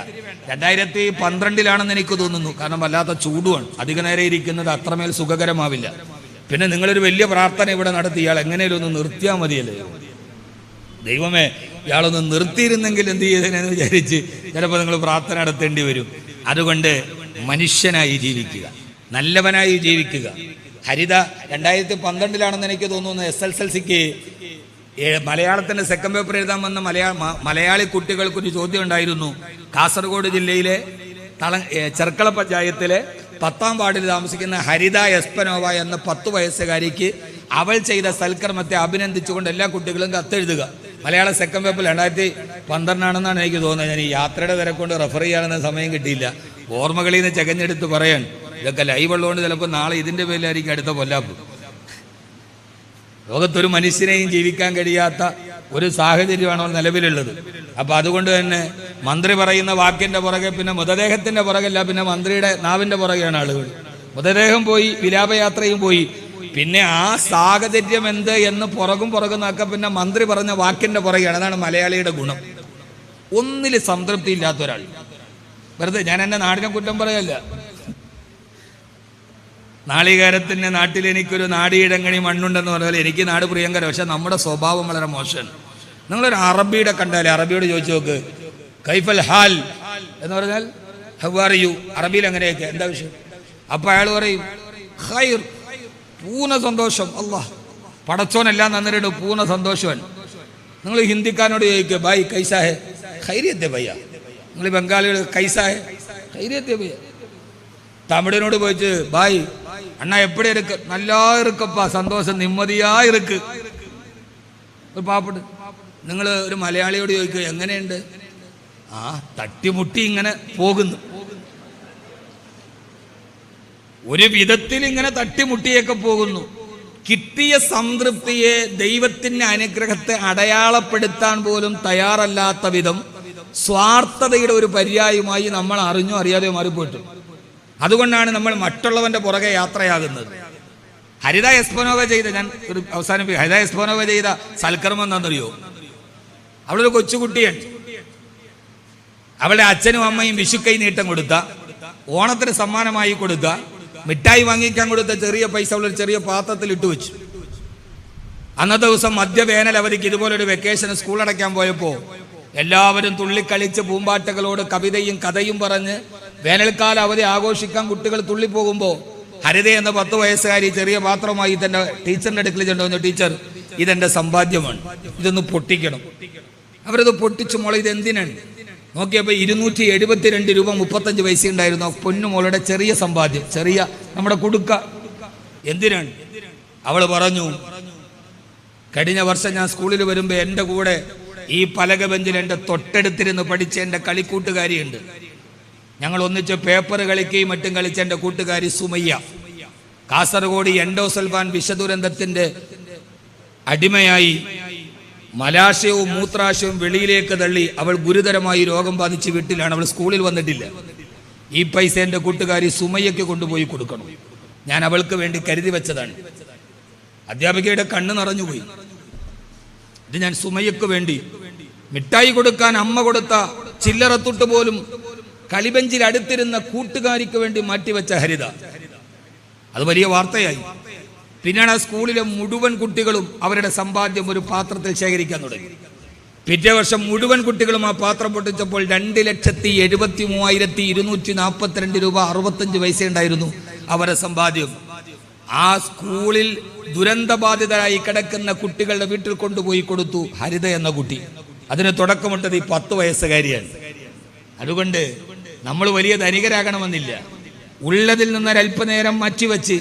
2012 എനിക്ക് തോന്നുന്നു, കാരണം വല്ലാത്ത ചൂടുമാണ്, അധിക നേരം ഇരിക്കുന്നത് അത്രമേൽ സുഖകരമാവില്ല. പിന്നെ നിങ്ങളൊരു വലിയ പ്രാർത്ഥന ഇവിടെ നടത്തി, ഇയാൾ എങ്ങനെയും ഒന്ന് നിർത്തിയാൽ മതിയല്ലേ. ദൈവമേ, ഇയാളൊന്ന് നിർത്തിയിരുന്നെങ്കിൽ എന്ത് ചെയ്തതെന്ന് വിചാരിച്ച് ചിലപ്പോൾ നിങ്ങൾ പ്രാർത്ഥന നടത്തേണ്ടി വരും. അതുകൊണ്ട് മനുഷ്യനായി ജീവിക്കുക, നല്ലവനായി ജീവിക്കുക. ഹരിത 2012 എനിക്ക് തോന്നുന്നു SSLCക്ക് മലയാളത്തിന്റെ സെക്കൻഡ് പേപ്പർ എഴുതാൻ വന്ന മലയാളി കുട്ടികൾക്കൊരു ചോദ്യം ഉണ്ടായിരുന്നു. കാസർഗോഡ് ജില്ലയിലെ ചെർക്കള പഞ്ചായത്തിലെ 10ാം വാർഡിൽ താമസിക്കുന്ന ഹരിത എസ്പനോവ എന്ന 10 വയസ്സുകാരിക്ക് അവൾ ചെയ്ത സൽക്കർമ്മത്തെ അഭിനന്ദിച്ചുകൊണ്ട് എല്ലാ കുട്ടികളും കത്തെഴുതുക. മലയാള സെക്കൻഡ് പേപ്പർ 2012 എനിക്ക് തോന്നുന്നത്. ഞാൻ ഈ യാത്രയുടെ തിരക്കൊണ്ട് റെഫർ ചെയ്യാനൊന്ന സമയം കിട്ടിയില്ല. ഓർമ്മകളിൽ നിന്ന് ചകഞ്ഞെടുത്ത് പറയാൻ. ഇതൊക്കെ ലൈവ് ഉള്ളതുകൊണ്ട് ചിലപ്പോൾ നാളെ ഇതിൻ്റെ പേരിലായിരിക്കും അടുത്ത പൊല്ലാപ്പ്. ലോകത്തൊരു മനുഷ്യനെയും ജീവിക്കാൻ കഴിയാത്ത ഒരു സാഹചര്യമാണ് നിലവിലുള്ളത്. അപ്പം അതുകൊണ്ട് തന്നെ മന്ത്രി പറയുന്ന വാക്കിൻ്റെ പുറകെ, പിന്നെ മൃതദേഹത്തിൻ്റെ പുറകല്ല, പിന്നെ മന്ത്രിയുടെ നാവിൻ്റെ പുറകെയാണ് ആളുകൾ. മൃതദേഹം പോയി, വിലാപയാത്രയും പോയി, പിന്നെ ആ സാഹചര്യം എന്ത് എന്ന് പുറകും നോക്കാൻ പിന്നെ മന്ത്രി പറഞ്ഞ വാക്കിൻ്റെ പുറകെയാണ്. അതാണ് മലയാളിയുടെ ഗുണം. ഒന്നിൽ സംതൃപ്തി ഇല്ലാത്ത ഒരാൾ. വെറുതെ ഞാൻ എൻ്റെ നാടിനെ കുറ്റം പറയല്ല. നാളികേരത്തിൻ്റെ നാട്ടിൽ എനിക്കൊരു നാടിയിടങ്ങണി മണ്ണുണ്ടെന്ന് പറഞ്ഞാൽ എനിക്ക് നാട് പ്രിയങ്കരം. പക്ഷെ നമ്മുടെ സ്വഭാവം വളരെ മോശമാണ്. നിങ്ങളൊരു അറബിയുടെ കണ്ടാലേ, അറബിയോട് ചോദിച്ചു നോക്ക്, കൈഫൽ ഹാൽ എന്ന് പറഞ്ഞാൽ ഹൗ ആർ യു, അറബിയിൽ അങ്ങനെയൊക്കെ എന്താ വിഷയം. അപ്പം അയാൾ പറയും ഖൈർ, പൂർണ്ണ സന്തോഷം. അല്ലാഹ് പടച്ചോനെല്ലാം നന്നിട്ട് പൂർണ്ണ സന്തോഷമാണ്. നിങ്ങൾ ഹിന്ദിക്കാരനോട് ചോദിക്കുക, ഭായ് കൈസാഹെ, ഖൈരിയത്തെ ഭയ്യ. നിങ്ങൾ ബംഗാളികൾ കൈസാഹെ, ഖൈരിയത്തെ ഭയ്യ. തമിഴനോട് പോയിച്ച്, ഭായ് അണ്ണ എപ്പടി ഇருக்கு, നല്ല ഇറുക്കപ്പാ, സന്തോഷം, നിമ്മതിയാ ഇருக்கு. ഒരു പാപ്പട്ട്. നിങ്ങൾ ഒരു മലയാളിയോട് ചോദിക്കുക എങ്ങനെയുണ്ട്, ആ തട്ടിമുട്ടി ഇങ്ങനെ പോകുന്നു. ഒരു വിധത്തിൽ ഇങ്ങനെ തട്ടിമുട്ടിയൊക്കെ പോകുന്നു. കിട്ടിയ സംതൃപ്തിയെ, ദൈവത്തിന്റെ അനുഗ്രഹത്തെ അടയാളപ്പെടുത്താൻ പോലും തയ്യാറല്ലാത്ത വിധം സ്വാർത്ഥതയുടെ ഒരു പര്യായമായി നമ്മൾ അറിഞ്ഞോ അറിയാതെയോ മാറിപ്പോയിട്ടു. അതുകൊണ്ടാണ് നമ്മൾ മറ്റുള്ളവന്റെ പുറകെ യാത്രയാകുന്നത്. ഹരിത എസ്പനോവ ചെയ്ത, ഞാൻ ഒരു അവസാനിപ്പിക്കും, ഹരിത എസ്പനോവ ചെയ്ത സൽക്കർമ്മം എന്താണെന്നറിയോ? അവിടെ ഒരു കൊച്ചുകുട്ടിയാണ്. അവളുടെ അച്ഛനും അമ്മയും വിഷുക്കൈ നീട്ടം കൊടുത്ത, ഓണത്തിന് സമ്മാനമായി കൊടുത്ത, മിഠായി വാങ്ങിക്കാൻ കൊടുത്ത ചെറിയ പൈസ അവളൊരു ചെറിയ പാത്രത്തിൽ ഇട്ടു വെച്ചു. അന്നത്തെ ദിവസം മധ്യവേനൽ അവധിക്ക് ഇതുപോലൊരു വെക്കേഷൻ സ്കൂൾ അടയ്ക്കാൻ പോയപ്പോൾ എല്ലാവരും തുള്ളിക്കളിച്ച് പൂമ്പാറ്റകളോട് കവിതയും കഥയും പറഞ്ഞ് വേനൽക്കാല അവധി ആഘോഷിക്കാൻ കുട്ടികൾ തുള്ളിപ്പോകുമ്പോൾ ഹരിത എന്ന 10 വയസ്സുകാരി ചെറിയ പാത്രമായി തന്റെ ടീച്ചറിന്റെ അടുക്കൽ ചെണ്ടുവന്നു, ടീച്ചർ ഇതെന്റെ സമ്പാദ്യമാണ്, ഇതൊന്ന് പൊട്ടിക്കണം. അവരത് പൊട്ടിച്ചു. മോളെ ഇത് എന്തിനാണ് നോക്കിയപ്പോൾ 272 രൂപ 35 പൈസ ഉണ്ടായിരുന്നു. പൊന്നുമോളുടെ ചെറിയ സമ്പാദ്യം, ചെറിയ നമ്മുടെ കുടുക്ക. എന്തിനാണ്? അവൾ പറഞ്ഞു, കഴിഞ്ഞ വർഷം ഞാൻ സ്കൂളിൽ വരുമ്പോൾ എൻ്റെ കൂടെ ഈ പലക ബെഞ്ചിൽ എൻ്റെ തൊട്ടടുത്തിരുന്ന് പഠിച്ച എൻ്റെ കളിക്കൂട്ടുകാരിയുണ്ട്. ഞങ്ങൾ ഒന്നിച്ച് പേപ്പർ കളിക്കുകയും മറ്റും കളിച്ച എൻ്റെ കൂട്ടുകാരി സുമയ്യ. കാസർഗോഡ് എൻഡോസൽഫാൻ വിഷദുരന്തത്തിൻ്റെ അടിമയായി മലാശയവും മൂത്രാശയവും വെളിയിലേക്ക് തള്ളി അവൾ ഗുരുതരമായി രോഗം ബാധിച്ച് വീട്ടിലാണ്. അവൾ സ്കൂളിൽ വന്നിട്ടില്ല. ഈ പൈസ എൻ്റെ കൂട്ടുകാരി സുമയ്യയ്ക്ക് കൊണ്ടുപോയി കൊടുക്കണം. ഞാൻ അവൾക്ക് വേണ്ടി കരുതി വെച്ചതാണ്. അധ്യാപികയുടെ കണ്ണ് നിറഞ്ഞുപോയി. ഇത് ഞാൻ സുമയ്യക്ക് വേണ്ടി മിഠായി കൊടുക്കാൻ അമ്മ കൊടുത്ത ചില്ലറത്തുട്ട് പോലും കളിബെഞ്ചിൽ അടുത്തിരുന്ന കൂട്ടുകാരിക്ക് വേണ്ടി മാറ്റിവെച്ച ഹരിത. അത് വലിയ വാർത്തയായി. പിന്നീട് ആ സ്കൂളിലെ മുഴുവൻ കുട്ടികളും അവരുടെ സമ്പാദ്യം ഒരു പാത്രത്തിൽ ശേഖരിക്കാൻ തുടങ്ങി. പിറ്റേ വർഷം മുഴുവൻ കുട്ടികളും ആ പാത്രം പൊട്ടിച്ചപ്പോൾ 2,73,242 രൂപ 65 പൈസ ഉണ്ടായിരുന്നു അവരുടെ സമ്പാദ്യം. ആ സ്കൂളിൽ ദുരന്തബാധിതരായി കിടക്കുന്ന കുട്ടികളുടെ വീട്ടിൽ കൊണ്ടുപോയി കൊടുത്തു ഹരിത എന്ന കുട്ടി. അതിന് തുടക്കമിട്ടത് ഈ 10 വയസ്സുകാരിയാണ്. അതുകൊണ്ട് നമ്മൾ വലിയ ധനികരാകണമെന്നില്ല. ഉള്ളതിൽ നിന്നൊരല്പനേരം മാറ്റിവെച്ച്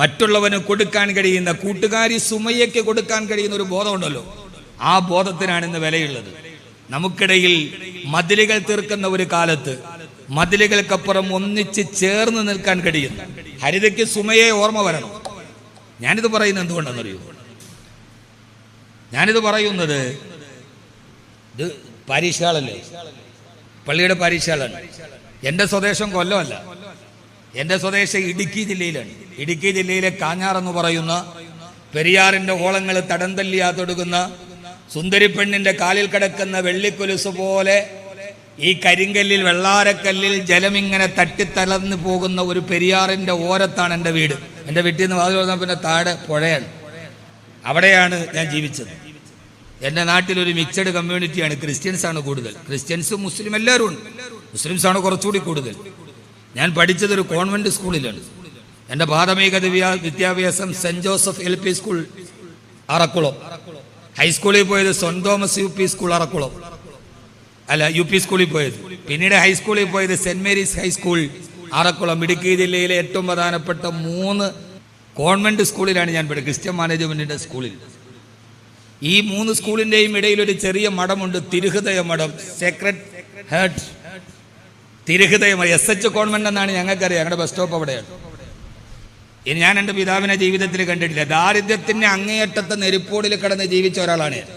മറ്റുള്ളവന് കൊടുക്കാൻ കഴിയുന്ന, കൂട്ടുകാരി സുമയ്യയ്ക്ക് കൊടുക്കാൻ കഴിയുന്ന ഒരു ബോധമുണ്ടല്ലോ, ആ ബോധത്തിനാണ് ഇന്ന് വിലയുള്ളത്. നമുക്കിടയിൽ മതിലുകൾ തീർക്കുന്ന ഒരു കാലത്ത് മതിലുകൾക്കപ്പുറം ഒന്നിച്ച് ചേർന്ന് നിൽക്കാൻ കഴിയും. ഹരിതയ്ക്ക് സുമയെ ഓർമ്മ വരണം. ഞാനിത് പറയുന്നത് എന്തുകൊണ്ടെന്നറിയൂ? ഞാനിത് പറയുന്നത്, ഇത് പാരീശാളല്ലേ, പള്ളിയുടെ പാരീശാളാണ്. എൻ്റെ സ്വദേശം കൊല്ലമല്ല, എൻ്റെ സ്വദേശം ഇടുക്കി ജില്ലയിലാണ്. ഇടുക്കി ജില്ലയിലെ കാഞ്ഞാർ എന്ന് പറയുന്ന പെരിയാറിൻ്റെ ഓളങ്ങൾ തടം തല്ലിയാതൊടുക്കുന്ന സുന്ദരി പെണ്ണിൻ്റെ കാലിൽ കിടക്കുന്ന വെള്ളിക്കൊലുസ് പോലെ ഈ കരിങ്കല്ലിൽ, വെള്ളാരക്കല്ലിൽ ജലമിങ്ങനെ തട്ടിത്തളർന്നു പോകുന്ന ഒരു പെരിയാറിൻ്റെ ഓരത്താണ് എൻ്റെ വീട്. എൻ്റെ വീട്ടിൽ നിന്ന് വാതിൽ വന്നാൽ പിന്നെ താഴെ പുഴയാണ്. അവിടെയാണ് ഞാൻ ജീവിച്ചത്. എൻ്റെ നാട്ടിലൊരു മിക്സഡ് കമ്മ്യൂണിറ്റിയാണ്. ക്രിസ്ത്യൻസാണ് കൂടുതൽ. ക്രിസ്ത്യൻസും മുസ്ലിം എല്ലാവരും ഉണ്ട്. മുസ്ലിംസാണ് കുറച്ചുകൂടി കൂടുതൽ. ഞാൻ പഠിച്ചത് ഒരു കോൺവെന്റ് സ്കൂളിലാണ്. എൻ്റെ പ്രാഥമിക വിദ്യാഭ്യാസം saint Joseph LP school Arakkulam. ഹൈസ്കൂളിൽ പോയത് saint Thomas UP school Arakkulam, അല്ല UP സ്കൂളിൽ പോയത്. പിന്നീട് ഹൈസ്കൂളിൽ പോയത് saint Mary's high school Arakkulam. Idukki ജില്ലയിലെ ഏറ്റവും പ്രധാനപ്പെട്ട 3 കോൺവെന്റ് സ്കൂളിലാണ് ഞാൻ പഠിച്ചത്, ക്രിസ്ത്യൻ മാനേജ്മെന്റിന്റെ സ്കൂളിൽ. ഈ 3 സ്കൂളിൻ്റെയും ഇടയിൽ ഒരു ചെറിയ മഠമുണ്ട്, തിരുഹൃദയ മഠം, സേക്രഡ് ഹാർട്ട് തിരുഹൃദയ മഠം. SH കോൺവെന്റ് എന്നാണ് ഞങ്ങൾക്കറിയാം. ഞങ്ങളുടെ ബസ് സ്റ്റോപ്പ് അവിടെയാണ്. ഇനി ഞാൻ എൻ്റെ പിതാവിനെ ജീവിതത്തിൽ കണ്ടിട്ടില്ല. ദാരിദ്ര്യത്തിൻ്റെ അങ്ങേയറ്റത്തെ നെരുപ്പോടിൽ കിടന്ന് ജീവിച്ച ഒരാളാണ് ഞാൻ.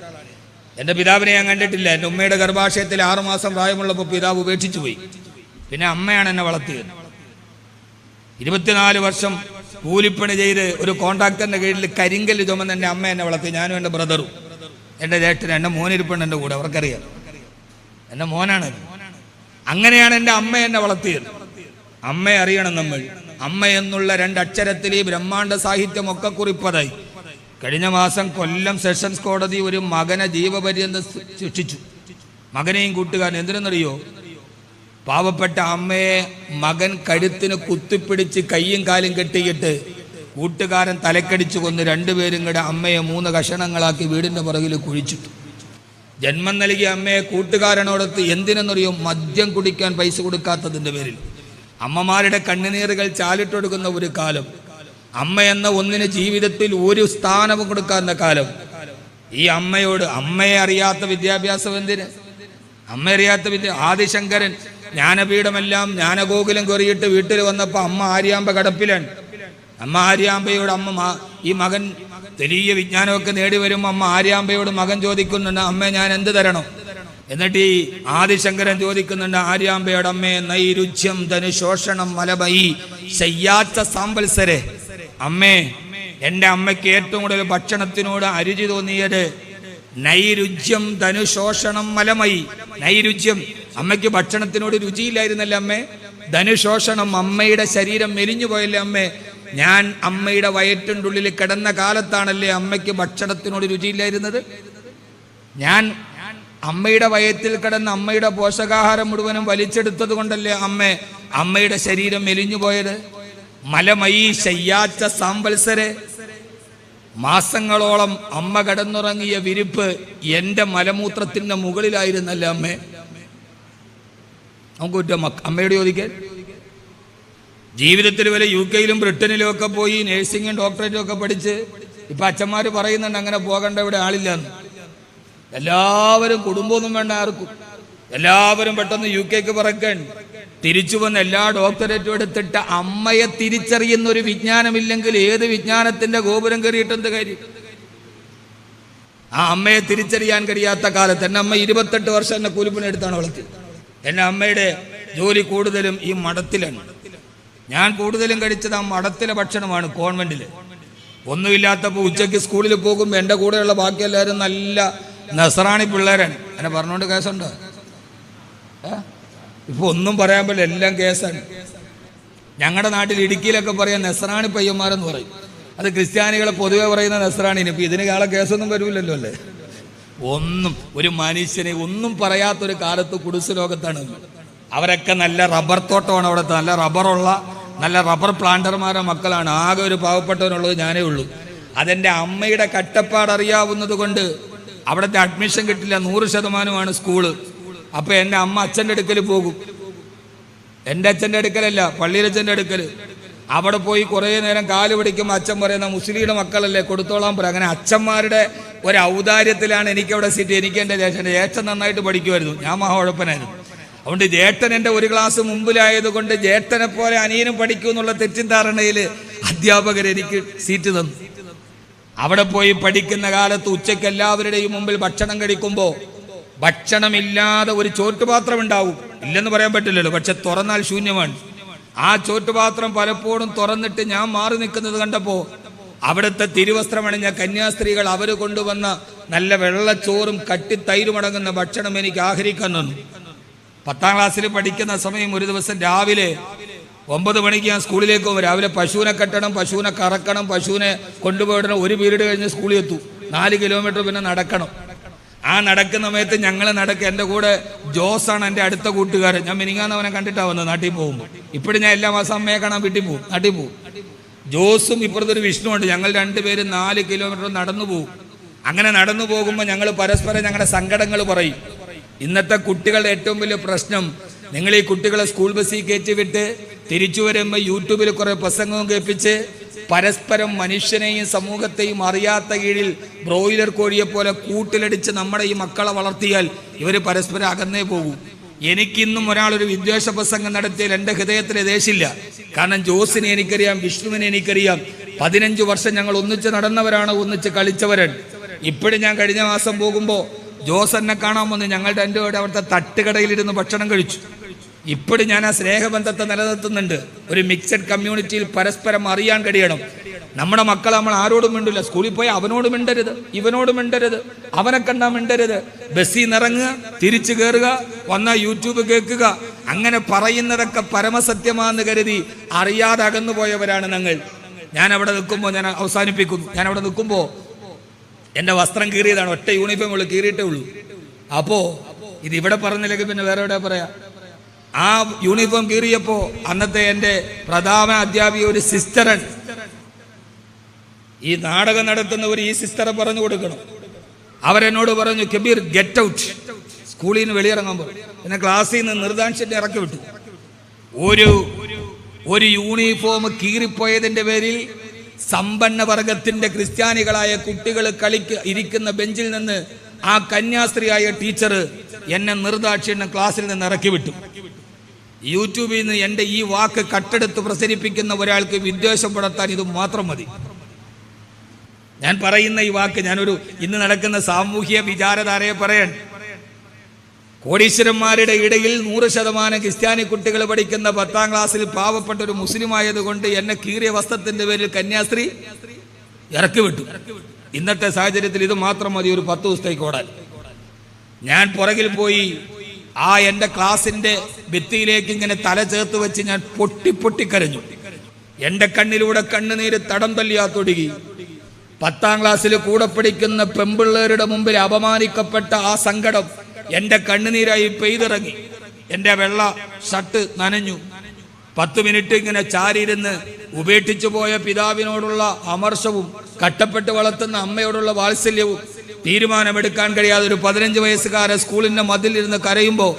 എൻ്റെ പിതാവിനെ ഞാൻ കണ്ടിട്ടില്ല. എൻ്റെ ഉമ്മയുടെ ഗർഭാശയത്തിൽ 6 മാസം പ്രായമുള്ളപ്പോൾ പിതാവ് ഉപേക്ഷിച്ചു പോയി. പിന്നെ അമ്മയാണ് എന്നെ വളർത്തിയത്. 24 വർഷം കൂലിപ്പണി ചെയ്ത് ഒരു കോൺട്രാക്ടറിൻ്റെ കീഴിൽ കരിങ്കല്ല് ചുമന്ന് എൻ്റെ അമ്മ എന്നെ വളർത്തി. ഞാനും എൻ്റെ ബ്രദറും എൻ്റെ ജ്യേഷ്ഠനും. എൻ്റെ മോനിരിപ്പുണ്ട് എൻ്റെ കൂടെ, അവർക്കറിയാം, എൻ്റെ മോനാണ്. അങ്ങനെയാണ് എൻ്റെ അമ്മ എന്നെ വളർത്തിയത്. അമ്മയെ അറിയണം നമ്മൾ. അമ്മ എന്നുള്ള 2 അക്ഷരത്തിൽ ഈ ബ്രഹ്മാണ്ഡ സാഹിത്യമൊക്കെ കുറിപ്പതായി. കഴിഞ്ഞ മാസം കൊല്ലം സെഷൻസ് കോടതി ഒരു മകനെ ജീവപര്യന്തം ശിക്ഷിച്ചു. മകനെയും കൂട്ടുകാരൻ. എന്തിനെന്നറിയോ? പാവപ്പെട്ട അമ്മയെ മകൻ കഴുത്തിന് കുത്തിപ്പിടിച്ച് കയ്യും കാലും കെട്ടിയിട്ട് കൂട്ടുകാരൻ തലക്കടിച്ചു കൊന്ന് 2 പേരും കൂടെ അമ്മയെ 3 കഷണങ്ങളാക്കി വീടിൻ്റെ പുറകിൽ കുഴിച്ചിട്ടു. ജന്മം നൽകിയ അമ്മയെ കൂട്ടുകാരനോടൊത്ത് എന്തിനെന്നറിയോ? മദ്യം കുടിക്കാൻ പൈസ കൊടുക്കാത്തതിൻ്റെ പേരിൽ. അമ്മമാരുടെ കണ്ണുനീറുകൾ ചാലിട്ടൊടുക്കുന്ന ഒരു കാലം, അമ്മ എന്ന ഒന്നിന് ജീവിതത്തിൽ ഒരു സ്ഥാനവും കൊടുക്കാത്ത കാലം. ഈ അമ്മയോട്, അമ്മയെ അറിയാത്ത വിദ്യാഭ്യാസം എന്തിന്? അമ്മ അറിയാത്ത ആദിശങ്കരൻ ജ്ഞാനപീഠമെല്ലാം ജ്ഞാനഗോകുലം കയറിയിട്ട് വീട്ടിൽ വന്നപ്പോൾ അമ്മ ആര്യാമ്പ കടപ്പിലാണ്. അമ്മ ആര്യാമ്പയോട് ഈ മകൻ വലിയ വിജ്ഞാനമൊക്കെ നേടി വരുമ്പോൾ അമ്മ ആര്യാമ്പയോട് മകൻ ചോദിക്കുന്നുണ്ട്, അമ്മ ഞാൻ എന്ത് തരണം? എന്നിട്ട് ഈ ആദിശങ്കരൻ ചോദിക്കുന്നുണ്ട് ആര്യാമ്പയോട്, അമ്മേ നൈരുച്യം ധനുശോഷണം മലമയി ശയ്യാച്ച സാമ്പൽസരെ. അമ്മേ, എൻ്റെ അമ്മയ്ക്ക് ഏറ്റവും കൂടുതൽ ഭക്ഷണത്തിനോട് അരുചി തോന്നിയത് നൈരുച്യം ധനുശോഷണം മലമയി. നൈരുച്യം, അമ്മയ്ക്ക് ഭക്ഷണത്തിനോട് രുചിയില്ലായിരുന്നല്ലേ അമ്മേ? ധനുശോഷണം, അമ്മയുടെ ശരീരം മെലിഞ്ഞു പോയല്ലേ അമ്മേ? ഞാൻ അമ്മയുടെ വയറ്റിൻ്റെ ഉള്ളിൽ കിടന്ന കാലത്താണല്ലേ അമ്മയ്ക്ക് ഭക്ഷണത്തിനോട് രുചിയില്ലായിരുന്നത്? ഞാൻ അമ്മയുടെ വയറ്റിൽ കിടന്ന അമ്മയുടെ പോഷകാഹാരം മുഴുവനും വലിച്ചെടുത്തത് കൊണ്ടല്ലേ അമ്മയുടെ ശരീരം മെലിഞ്ഞു പോയത്? മലമയി ശയ്യാച്ച സാമ്പൽസരെ. മാസങ്ങളോളം അമ്മ കിടന്നുറങ്ങിയ വിരിപ്പ് എൻ്റെ മലമൂത്രത്തിൻ്റെ മുകളിലായിരുന്നല്ലേ അമ്മേ? നമുക്ക് കുറ്റം അമ്മയോട് ചോദിക്കാൻ. ജീവിതത്തിൽ വരെ UK-യിലും ബ്രിട്ടനിലും ഒക്കെ പോയി നേഴ്സിംഗും ഡോക്ടറേറ്റും ഒക്കെ പഠിച്ച് ഇപ്പം അച്ഛന്മാർ പറയുന്നുണ്ട് അങ്ങനെ പോകേണ്ട ഇവിടെ ആളില്ലെന്ന്. എല്ലാവരും, കുടുംബമൊന്നും വേണ്ട ആർക്കും, എല്ലാവരും പെട്ടെന്ന് UK-ക്ക് പറക്കാൻ തിരിച്ചു വന്ന് എല്ലാ ഡോക്ടറേറ്റും എടുത്തിട്ട് അമ്മയെ തിരിച്ചറിയുന്ന ഒരു വിജ്ഞാനമില്ലെങ്കിൽ ഏത് വിജ്ഞാനത്തിന്റെ ഗോപുരം കയറിയിട്ടെന്ത് കാര്യം? ആ അമ്മയെ തിരിച്ചറിയാൻ കഴിയാത്ത കാലത്ത് എൻ്റെ അമ്മ 28 വർഷം എന്നെ കൂലിപ്പണി എടുത്താണ് വളർത്തിയത്. എൻ്റെ അമ്മയുടെ ജോലി കൂടുതലും ഈ മഠത്തിലാണ്. ഞാൻ കൂടുതലും കഴിച്ചത് ആ മഠത്തിലെ ഭക്ഷണമാണ്. കോൺവെന്റിൽ ഒന്നുമില്ലാത്തപ്പോൾ ഉച്ചയ്ക്ക് സ്കൂളിൽ പോകുമ്പോൾ എൻ്റെ കൂടെയുള്ള ബാക്കി എല്ലാവരും നല്ല നസ്രാണി പിള്ളേരാണ്. എന്നെ പറഞ്ഞുകൊണ്ട് കേസുണ്ടോ? ഇപ്പൊ ഒന്നും പറയാൻ പറ്റില്ല, എല്ലാം കേസാണ്. ഞങ്ങളുടെ നാട്ടിൽ ഇടുക്കിയിലൊക്കെ പറയാൻ നസ്രാണി പയ്യന്മാരെന്ന് പറയും. അത് ക്രിസ്ത്യാനികളെ പൊതുവെ പറയുന്ന നസ്രാണിന്. ഇപ്പൊ ഇതിന് കാളെ കേസൊന്നും വരൂലല്ലോ അല്ലേ? ഒന്നും ഒരു മനുഷ്യനെ ഒന്നും പറയാത്തൊരു കാലത്ത് കുടിസ് ലോകത്താണ്. അവരൊക്കെ നല്ല റബ്ബർ തോട്ടമാണ് അവിടുത്തെ, നല്ല റബ്ബറുള്ള നല്ല റബ്ബർ പ്ലാന്റർമാരുടെ മക്കളാണ്. ആകെ ഒരു പാവപ്പെട്ടവനുള്ളത് ഞാനേ ഉള്ളൂ. അതെൻ്റെ അമ്മയുടെ കട്ടപ്പാട് അറിയാവുന്നത് കൊണ്ട് അവിടുത്തെ അഡ്മിഷൻ കിട്ടില്ല, 100% സ്കൂള്. അപ്പൊ എൻ്റെ അമ്മ അച്ഛൻ്റെ അടുക്കൽ പോകും. എൻ്റെ അച്ഛൻ്റെ അടുക്കലല്ല, പള്ളിയിലച്ഛൻ്റെ അടുക്കൽ. അവിടെ പോയി കുറേ നേരം കാല് പിടിക്കുമ്പോൾ അച്ഛൻ പറയുന്ന മുസ്ലിയുടെ മക്കളല്ലേ, കൊടുത്തോളാൻ പറയും. അങ്ങനെ അച്ഛന്മാരുടെ ഒരു ഔദാര്യത്തിലാണ് എനിക്കവിടെ സീറ്റ്. എനിക്ക് എൻ്റെ ജ്യേഷ്ഠൻ നന്നായിട്ട് പഠിക്കുമായിരുന്നു, ഞാൻ മഹാകുഴപ്പനായിരുന്നു. അതുകൊണ്ട് ജ്യേഷ്ഠൻ എൻ്റെ ഒരു ക്ലാസ് മുമ്പിലായത് കൊണ്ട് ജ്യേഷ്ഠനെ പോലെ അനിയനും പഠിക്കൂ എന്നുള്ള തെറ്റിദ്ധാരണയിൽ അധ്യാപകർ എനിക്ക് സീറ്റ് തന്നു. അവിടെ പോയി പഠിക്കുന്ന കാലത്ത് ഉച്ചയ്ക്ക് എല്ലാവരുടെയും മുമ്പിൽ ഭക്ഷണം കഴിക്കുമ്പോൾ ഭക്ഷണമില്ലാതെ ഒരു ചോറ്റുപാത്രം ഉണ്ടാവും. ഇല്ലെന്ന് പറയാൻ പറ്റില്ലല്ലോ, പക്ഷെ തുറന്നാൽ ശൂന്യമാണ്. ആ ചോറ്റുപാത്രം പലപ്പോഴും തുറന്നിട്ട് ഞാൻ മാറി നിൽക്കുന്നത് കണ്ടപ്പോൾ അവിടുത്തെ തിരുവസ്ത്രമണിഞ്ഞ കന്യാസ്ത്രീകൾ അവർ കൊണ്ടുവന്ന നല്ല വെള്ളച്ചോറും കട്ടിത്തൈരുമടങ്ങുന്ന ഭക്ഷണം എനിക്ക് ആഹരിക്കാൻ തന്നു. 10ാം ക്ലാസ്സിൽ പഠിക്കുന്ന സമയം ഒരു ദിവസം രാവിലെ 9 മണിക്ക് ഞാൻ സ്കൂളിലേക്ക് പോകും. രാവിലെ പശുവിനെ കെട്ടണം, പശുവിനെ കറക്കണം, പശുവിനെ കൊണ്ടുപോയിടണം. ഒരു പീരീഡ് കഴിഞ്ഞ് സ്കൂളിൽ എത്തും. 4 കിലോമീറ്റർ പിന്നെ നടക്കണം. ആ നടക്കുന്ന സമയത്ത് ഞങ്ങൾ എൻ്റെ കൂടെ ജോസാണ് എൻ്റെ അടുത്ത കൂട്ടുകാരൻ. ഞാൻ മിനിങ്ങാന്ന് അവനെ കണ്ടിട്ടാണ് വന്നത് നാട്ടിൽ പോകുമ്പോൾ. ഇപ്പോഴും ഞാൻ എല്ലാ മാസം അമ്മയെ കാണാൻ വീട്ടിൽ പോകും, നാട്ടിൽ പോകും. ജോസും ഇപ്പുറത്തൊരു വിഷ്ണുവുണ്ട്. ഞങ്ങൾ 2 പേരും 4 കിലോമീറ്റർ നടന്നു പോകും. അങ്ങനെ നടന്നു പോകുമ്പോൾ ഞങ്ങൾ പരസ്പരം ഞങ്ങളുടെ സങ്കടങ്ങൾ പറയും. ഇന്നത്തെ കുട്ടികളുടെ ഏറ്റവും വലിയ പ്രശ്നം, നിങ്ങൾ ഈ കുട്ടികളെ സ്കൂൾ ബസ്സിൽ കയറ്റിവിട്ട് തിരിച്ചു വരുമ്പോൾ യൂട്യൂബിൽ കുറേ പ്രസംഗവും കേൾപ്പിച്ച് പരസ്പരം മനുഷ്യനെയും സമൂഹത്തെയും അറിയാത്ത കീഴിൽ ബ്രോയിലർ കോഴിയെ പോലെ കൂട്ടിലടിച്ച് നമ്മുടെ ഈ മക്കളെ വളർത്തിയാൽ ഇവർ പരസ്പരം അകന്നേ പോകും. എനിക്കിന്നും ഒരാളൊരു വിദ്വേഷ പ്രസംഗം നടത്തിയാൽ എൻ്റെ ഹൃദയത്തിൽ ദേശില്ല. കാരണം ജോസിനെ എനിക്കറിയാം, വിഷ്ണുവിനെ എനിക്കറിയാം. 15 വർഷം ഞങ്ങൾ ഒന്നിച്ച് നടന്നവരാണ്, ഒന്നിച്ച് കളിച്ചവരാണ്. ഇപ്പോഴും ഞാൻ കഴിഞ്ഞ മാസം പോകുമ്പോൾ ജോസ് എന്നെ കാണാൻ വന്ന് ഞങ്ങളുടെ എൻ്റെ കൂടെ അവിടുത്തെ തട്ടുകടയിലിരുന്ന് ഭക്ഷണം കഴിച്ചു. ഇപ്പോഴും ഞാൻ ആ സ്നേഹബന്ധത്തെ നിലനിർത്തുന്നുണ്ട്. ഒരു മിക്സഡ് കമ്മ്യൂണിറ്റിയിൽ പരസ്പരം അറിയാൻ കഴിയണം. നമ്മുടെ മക്കൾ നമ്മൾ ആരോടും മിണ്ടില്ല. സ്കൂളിൽ പോയി അവനോട് മിണ്ടരുത്, ഇവനോട് മിണ്ടരുത്, അവനെ കണ്ടാൽ മിണ്ടരുത്. ബസ്സിൽ നിറങ്ങുക, തിരിച്ചു കയറുക, വന്നാൽ യൂട്യൂബ് കേൾക്കുക. അങ്ങനെ പറയുന്നതൊക്കെ പരമസത്യമാണെന്ന് കരുതി അറിയാതെ അകന്നു പോയവരാണ് ഞങ്ങൾ. ഞാൻ അവിടെ നിൽക്കുമ്പോൾ, ഞാൻ അവസാനിപ്പിക്കുന്നു, ഞാൻ അവിടെ നിൽക്കുമ്പോൾ എൻ്റെ വസ്ത്രം കീറിയതാണ്, ഒറ്റ യൂണിഫോം ഉള്ളു, കീറിയിട്ടേ ഉള്ളൂ. അപ്പോൾ ഇതിവിടെ പറഞ്ഞില്ലെങ്കിൽ പിന്നെ വേറെ എവിടെ പറയാം. ആ യൂണിഫോം കീറിയപ്പോൾ അന്നത്തെ എൻ്റെ പ്രധാന അധ്യാപിക ഒരു സിസ്റ്ററൻ, ഈ നാടകം നടത്തുന്നവർ ഈ സിസ്റ്ററെ പറഞ്ഞു കൊടുക്കണം. അവരെന്നോട് പറഞ്ഞു, കബീർ ഗെറ്റ് ഔട്ട്, സ്കൂളിൽ നിന്ന് വെളിയിറങ്ങാൻ പറഞ്ഞു. എന്നെ ക്ലാസ്സിൽ നിന്ന് നിർദ്ദാക്ഷിണ്യം ഇറക്കി വിട്ടു. ഒരു യൂണിഫോം കീറിപ്പോയതിൻ്റെ പേരിൽ സമ്പന്ന വർഗത്തിന്റെ ക്രിസ്ത്യാനികളായ കുട്ടികൾ ഇരിക്കുന്ന ബെഞ്ചിൽ നിന്ന് ആ കന്യാസ്ത്രീയായ ടീച്ചർ എന്നെ നിർദാക്ഷിണ്യം ക്ലാസ്സിൽ നിന്ന് ഇറക്കി വിട്ടു. യൂട്യൂബിൽ നിന്ന് എൻ്റെ ഈ വാക്ക് കട്ടെടുത്ത് പ്രസരിപ്പിക്കുന്ന ഒരാൾക്ക് വിദ്വേഷം പുലർത്താൻ ഇത് മാത്രം മതി. ഞാൻ പറയുന്ന ഈ വാക്ക് ഇന്ന് നടക്കുന്ന സാമൂഹ്യ വിചാരധാരയെ പറയാൻ, കോടീശ്വരന്മാരുടെ ഇടയിൽ 100% ക്രിസ്ത്യാനി കുട്ടികൾ പഠിക്കുന്ന 10ാം ക്ലാസ്സിൽ പാവപ്പെട്ട ഒരു മുസ്ലിം ആയതുകൊണ്ട് എന്നെ കീറിയ വസ്ത്രത്തിന്റെ പേരിൽ കന്യാസ്ത്രീ ഇറക്കി വിട്ടു. ഇന്നത്തെ സാഹചര്യത്തിൽ ഇത് മാത്രം മതി ഒരു 10 ദിവസത്തേക്ക് ഓടാൻ. ഞാൻ പുറകിൽ പോയി ആ എൻ്റെ ക്ലാസിന്റെ ഭിത്തിയിലേക്ക് ഇങ്ങനെ തല ചേർത്ത് വെച്ച് ഞാൻ പൊട്ടിക്കരഞ്ഞു. എൻ്റെ കണ്ണിലൂടെ കണ്ണുനീര് തടം തല്ലിയാത്തൊടുകി. 10ാം ക്ലാസ്സിൽ കൂടെ പഠിക്കുന്ന പെമ്പിള്ളേരുടെ മുമ്പിൽ അപമാനിക്കപ്പെട്ട ആ സങ്കടം എൻ്റെ കണ്ണുനീരായി പെയ്തിറങ്ങി. എൻ്റെ വെള്ള ഷർട്ട് നനഞ്ഞു. 10 മിനിറ്റ് ഇങ്ങനെ ചാരിയിരുന്ന് ഉപേക്ഷിച്ചു പോയ പിതാവിനോടുള്ള അമർഷവും കട്ടപ്പെട്ട് വളർത്തുന്ന അമ്മയോടുള്ള വാത്സല്യവും തീരുമാനമെടുക്കാൻ കഴിയാതെ ഒരു 15 വയസ്സുകാരൻ സ്കൂളിന്റെ മതിലിരുന്ന് കരയുമ്പോൾ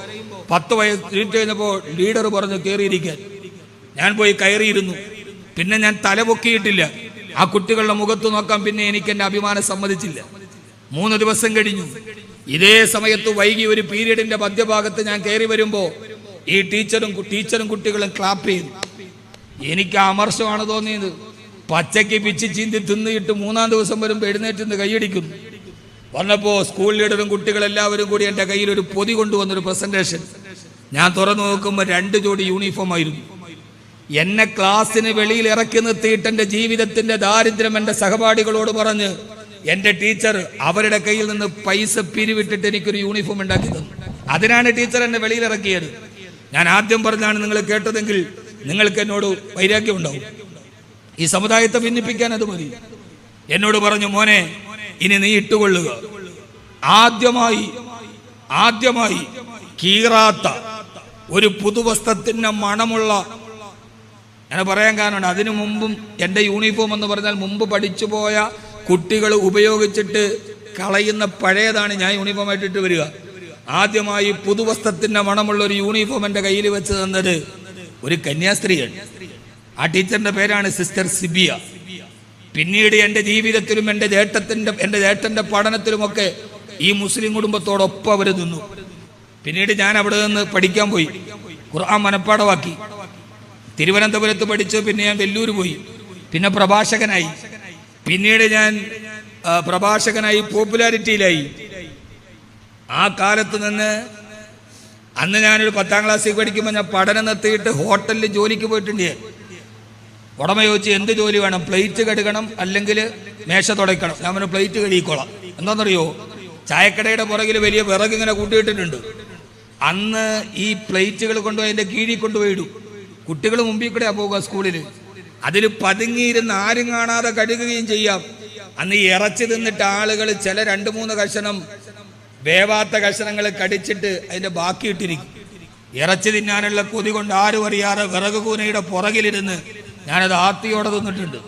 10 വയസ്സ് കഴിഞ്ഞപ്പോൾ ലീഡർ പറഞ്ഞു കയറിയിരിക്കാൻ. ഞാൻ പോയി കയറിയിരുന്നു. പിന്നെ ഞാൻ തലപൊക്കിയിട്ടില്ല. ആ കുട്ടികളുടെ മുഖത്ത് നോക്കാൻ പിന്നെ എനിക്ക് എൻ്റെ അഭിമാനം സമ്മതിച്ചില്ല. 3 ദിവസം കഴിഞ്ഞു. ഇതേ സമയത്ത് വൈകി ഒരു പീരീഡിന്റെ മധ്യഭാഗത്ത് ഞാൻ കയറി വരുമ്പോൾ ഈ ടീച്ചറും കുട്ടികളും ക്ലാപ്പ് ചെയ്തു. എനിക്ക് അമർഷമാണ് തോന്നിയത്. പച്ചയ്ക്ക് പിച്ച് ചീന്തി തിന്നിട്ട് 3ാം ദിവസം വരുമ്പോൾ എഴുന്നേറ്റ് കൈയടിക്കുന്നു. വന്നപ്പോൾ സ്കൂൾ ലീഡറും കുട്ടികളെല്ലാവരും കൂടി എൻ്റെ കയ്യിൽ ഒരു പൊതി കൊണ്ടുവന്നൊരു പ്രസന്റേഷൻ. ഞാൻ തുറന്നു നോക്കുമ്പോൾ 2 ജോഡി യൂണിഫോം ആയിരുന്നു. എന്നെ ക്ലാസ്സിന് വെളിയിൽ ഇറക്കി നിർത്തിയിട്ട് എൻ്റെ ജീവിതത്തിന്റെ ദാരിദ്ര്യം എൻ്റെ സഹപാഠികളോട് പറഞ്ഞ് എൻ്റെ ടീച്ചർ അവരുടെ കയ്യിൽ നിന്ന് പൈസ പിരിവിട്ടിട്ട് എനിക്കൊരു യൂണിഫോം ഉണ്ടാക്കി തന്നു. അതിനാണ് ടീച്ചർ എന്നെ വെളിയിലിറക്കിയത്. ഞാൻ ആദ്യം പറഞ്ഞാണ് നിങ്ങൾ കേട്ടതെങ്കിൽ നിങ്ങൾക്ക് എന്നോട് വൈരാഗ്യം ഉണ്ടാവും. ഈ സമുദായത്തെ ഭിന്നിപ്പിക്കാൻ അത് മതി. എന്നോട് പറഞ്ഞു, മോനെ ഇനി നീ ഇട്ടുകൊള്ളുക. ആദ്യമായി കീറാത്ത ഒരു പുതുവസ്ത്രത്തിന് മണമുള്ള, ഞാൻ പറയാൻ കാരണമുണ്ട്, അതിനു മുമ്പും എൻ്റെ യൂണിഫോം എന്ന് പറഞ്ഞാൽ മുമ്പ് പഠിച്ചു പോയ കുട്ടികൾ ഉപയോഗിച്ചിട്ട് കളയുന്ന പഴയതാണ് ഞാൻ യൂണിഫോമായിട്ട് ഇട്ട് വരിക. ആദ്യമായി പുതുവസ്ത്രത്തിന്റെ മണമുള്ള ഒരു യൂണിഫോം എൻ്റെ കയ്യിൽ വെച്ച് തന്നത് ഒരു കന്യാസ്ത്രീയാണ്. ആ ടീച്ചറിന്റെ പേരാണ് സിസ്റ്റർ സിബിയ. പിന്നീട് എൻ്റെ ജീവിതത്തിലും എൻ്റെ ചേട്ടന്റെ പഠനത്തിലുമൊക്കെ ഈ മുസ്ലിം കുടുംബത്തോടൊപ്പം അവർ നിന്നു. പിന്നീട് ഞാൻ അവിടെ നിന്ന് പഠിക്കാൻ പോയി, ഖുർആൻ മനപ്പാടമാക്കി. തിരുവനന്തപുരത്ത് പഠിച്ചു. പിന്നെ ഞാൻ വെല്ലൂർ പോയി. പിന്നെ പ്രഭാഷകനായി. പിന്നീട് ഞാൻ പ്രഭാഷകനായി പോപ്പുലാരിറ്റിയിലായി. ആ കാലത്ത് നിന്ന് അന്ന് ഞാനൊരു 10ാം ക്ലാസ്സിൽ പഠിക്കുമ്പോൾ ഞാൻ പഠനം നിർത്തിയിട്ട് ഹോട്ടലിൽ ജോലിക്ക് പോയിട്ടുണ്ട്. ഉടമ ചോദിച്ചു എന്ത് ജോലി വേണം? പ്ലേറ്റ് കഴുകണം, അല്ലെങ്കിൽ മേശ തുടയ്ക്കണം. ഞാൻ പറഞ്ഞു പ്ലേറ്റ് കഴുകിക്കോളാം. എന്താണെന്നറിയോ, ചായക്കടയുടെ പുറകിൽ വലിയ വിറക് ഇങ്ങനെ കൂട്ടിയിട്ടിട്ടുണ്ട്. അന്ന് ഈ പ്ലേറ്റുകൾ കൊണ്ടുപോയി അതിൻ്റെ കീഴിൽ കൊണ്ടുപോയി ഇടും. കുട്ടികൾ മുമ്പിൽ കൂടെ പോകുക സ്കൂളിൽ. അതിൽ പതുങ്ങിയിരുന്ന് ആരും കാണാതെ കഴുകുകയും ചെയ്യാം. അന്ന് ഈ ഇറച്ചി തിന്നിട്ട് ആളുകൾ ചില 2-3 കഷണം വേവാത്ത കഷണങ്ങൾ കടിച്ചിട്ട് അതിൻ്റെ ബാക്കി ഇട്ടിരിക്കും. ഇറച്ചി തിന്നാനുള്ള കൊതി കൊണ്ട് ആരും അറിയാതെ വിറക് കൂനയുടെ പുറകിലിരുന്ന് ഞാനത് ആർത്തിയോടെ തിന്നിട്ടുണ്ട്.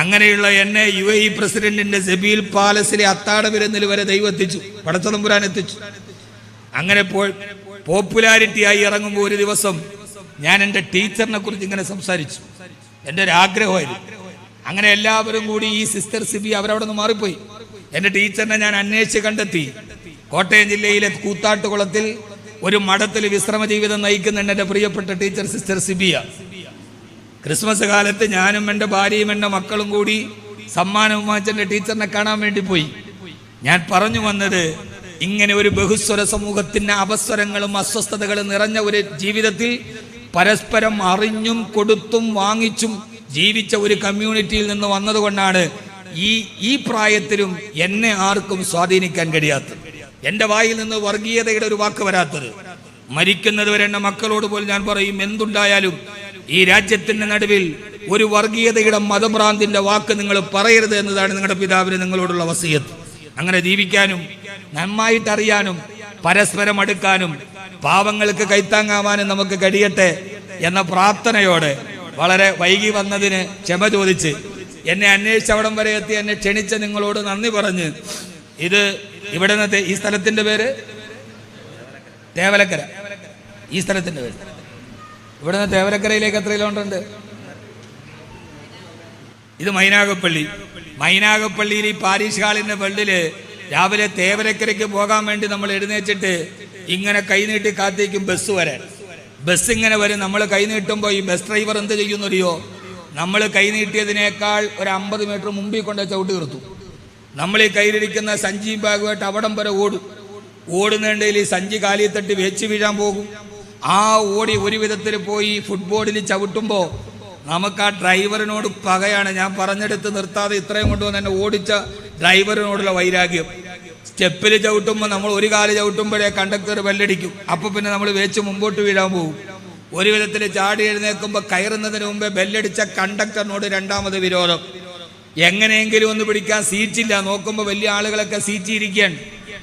അങ്ങനെയുള്ള എന്നെ UAE പ്രസിഡന്റിന്റെ സെബീൽ പാലസിലെ അത്താഴ വിരുന്നിൽ വരെ ദൈവം എത്തിച്ചു, പടച്ചതമ്പുരാൻ എത്തിച്ചു. അങ്ങനെ പോപ്പുലാരിറ്റിയായി ഇറങ്ങുമ്പോൾ ഒരു ദിവസം ഞാൻ എൻ്റെ ടീച്ചറിനെ കുറിച്ച് ഇങ്ങനെ സംസാരിച്ചു. എൻ്റെ ഒരു ആഗ്രഹമായിരുന്നു. അങ്ങനെ എല്ലാവരും കൂടി ഈ സിസ്റ്റർ സിബി അവരവിടെ നിന്ന് മാറിപ്പോയി. എൻ്റെ ടീച്ചറിനെ ഞാൻ അന്വേഷിച്ച് കണ്ടെത്തി. കോട്ടയം ജില്ലയിലെ കൂത്താട്ടുകുളത്തിൽ ഒരു മഠത്തിൽ വിശ്രമ ജീവിതം നയിക്കുന്നുണ്ട് എൻ്റെ പ്രിയപ്പെട്ട ടീച്ചർ സിസ്റ്റർ സിബിയ. ക്രിസ്മസ് കാലത്ത് ഞാനും എൻ്റെ ഭാര്യയും എൻ്റെ മക്കളും കൂടി സമ്മാനം വാങ്ങിച്ചെൻ്റെ ടീച്ചറിനെ കാണാൻ വേണ്ടി പോയി. ഞാൻ പറഞ്ഞു വന്നത്, ഇങ്ങനെ ഒരു ബഹുസ്വര സമൂഹത്തിന്റെ അപസ്വരങ്ങളും അസ്വസ്ഥതകളും നിറഞ്ഞ ഒരു ജീവിതത്തിൽ പരസ്പരം അറിഞ്ഞും കൊടുത്തും വാങ്ങിച്ചും ജീവിച്ച ഒരു കമ്മ്യൂണിറ്റിയിൽ നിന്ന് വന്നതുകൊണ്ടാണ് ഈ പ്രായത്തിലും എന്നെ ആർക്കും സ്വാധീനിക്കാൻ കഴിയാത്തത്. എൻ്റെ വായിൽ നിന്ന് വർഗീയതയുടെ ഒരു വാക്ക് വരാത്തത്. മരിക്കുന്നത് വരെ എൻ്റെ മക്കളോട് പോലും ഞാൻ പറയും, എന്തുണ്ടായാലും ഈ രാജ്യത്തിന്റെ നടുവിൽ ഒരു വർഗീയതയുടെ മതഭ്രാന്തിന്റെ വാക്ക് നിങ്ങൾ പറയരുത് എന്നതാണ് നിങ്ങളുടെ പിതാവിന് നിങ്ങളോടുള്ള വസിയത്ത്. അങ്ങനെ ജീവിക്കാനും നന്നായിട്ടറിയാനും പരസ്പരം അടുക്കാനും പാവങ്ങൾക്ക് കൈത്താങ്ങാവാനും നമുക്ക് കഴിയട്ടെ എന്ന പ്രാർത്ഥനയോടെ വളരെ വൈകി വന്നതിന് ക്ഷമ ചോദിച്ച് എന്നെ അന്വേഷിച്ചവിടം വരെ എത്തി എന്നെ ക്ഷണിച്ച നിങ്ങളോട് നന്ദി പറഞ്ഞ്, ഇവിടെ നിന്ന് ഈ സ്ഥലത്തിന്റെ പേര് തേവലക്കര. ഈ സ്ഥലത്തിന്റെ പേര് ഇവിടെ നിന്ന് തേവലക്കരയിലേക്ക് എത്ര കിലോമീറ്റർ ഉണ്ട്? ഇത് മൈനാഗപ്പള്ളിയിൽ ഈ പാരീഷ് ഹാളിന്റെ പള്ളിയില് രാവിലെ തേവലക്കരയ്ക്ക് പോകാൻ വേണ്ടി നമ്മൾ എഴുന്നേച്ചിട്ട് ഇങ്ങനെ കൈനീട്ടി കാത്തിരിക്കും ബസ് വരാൻ. ബസ് ഇങ്ങനെ വരും. നമ്മൾ കൈനീട്ടുമ്പോൾ ഈ ബസ് ഡ്രൈവർ എന്ത് ചെയ്യുന്നറിയോ, നമ്മൾ കൈനീട്ടിയതിനേക്കാൾ ഒരു 50 മീറ്റർ മുമ്പിൽ കൊണ്ട് ചവിട്ടി നിർത്തും. നമ്മൾ ഈ കയ്യിലിരിക്കുന്ന സഞ്ചിയും ബാഗുമായിട്ട് അവിടം വരെ ഓടുന്നതിൽ ഈ സഞ്ചി കാലിൽ തട്ടി വെച്ച് വീഴാൻ പോകും. ആ ഓടി ഒരു വിധത്തിൽ പോയി ഫുട്ബോളിൽ ചവിട്ടുമ്പോൾ നമുക്ക് ആ ഡ്രൈവറിനോട് പകയാണ്. ഞാൻ പറഞ്ഞെടുത്ത് നിർത്താതെ ഇത്രയും കൊണ്ടുവന്ന് എന്നെ ഓടിച്ച ഡ്രൈവറിനോടുള്ള വൈരാഗ്യം. സ്റ്റെപ്പിൽ ചവിട്ടുമ്പോൾ നമ്മൾ ഒരു കാല് ചവിട്ടുമ്പോഴേ കണ്ടക്ടർ ബെല്ലടിക്കും. അപ്പോൾ പിന്നെ നമ്മൾ വെച്ച് മുമ്പോട്ട് വീഴാൻ പോകും. ഒരു വിധത്തിൽ ചാടി എഴുന്നേൽക്കുമ്പോൾ കയറുന്നതിന് മുമ്പേ ബെല്ലടിച്ച കണ്ടക്ടറിനോട് രണ്ടാമത് വിരോധം. എങ്ങനെയെങ്കിലും ഒന്ന് പിടിക്കാൻ സീറ്റില്ല. നോക്കുമ്പോൾ വലിയ ആളുകളൊക്കെ സീറ്റിരിക്കുകയാണ്.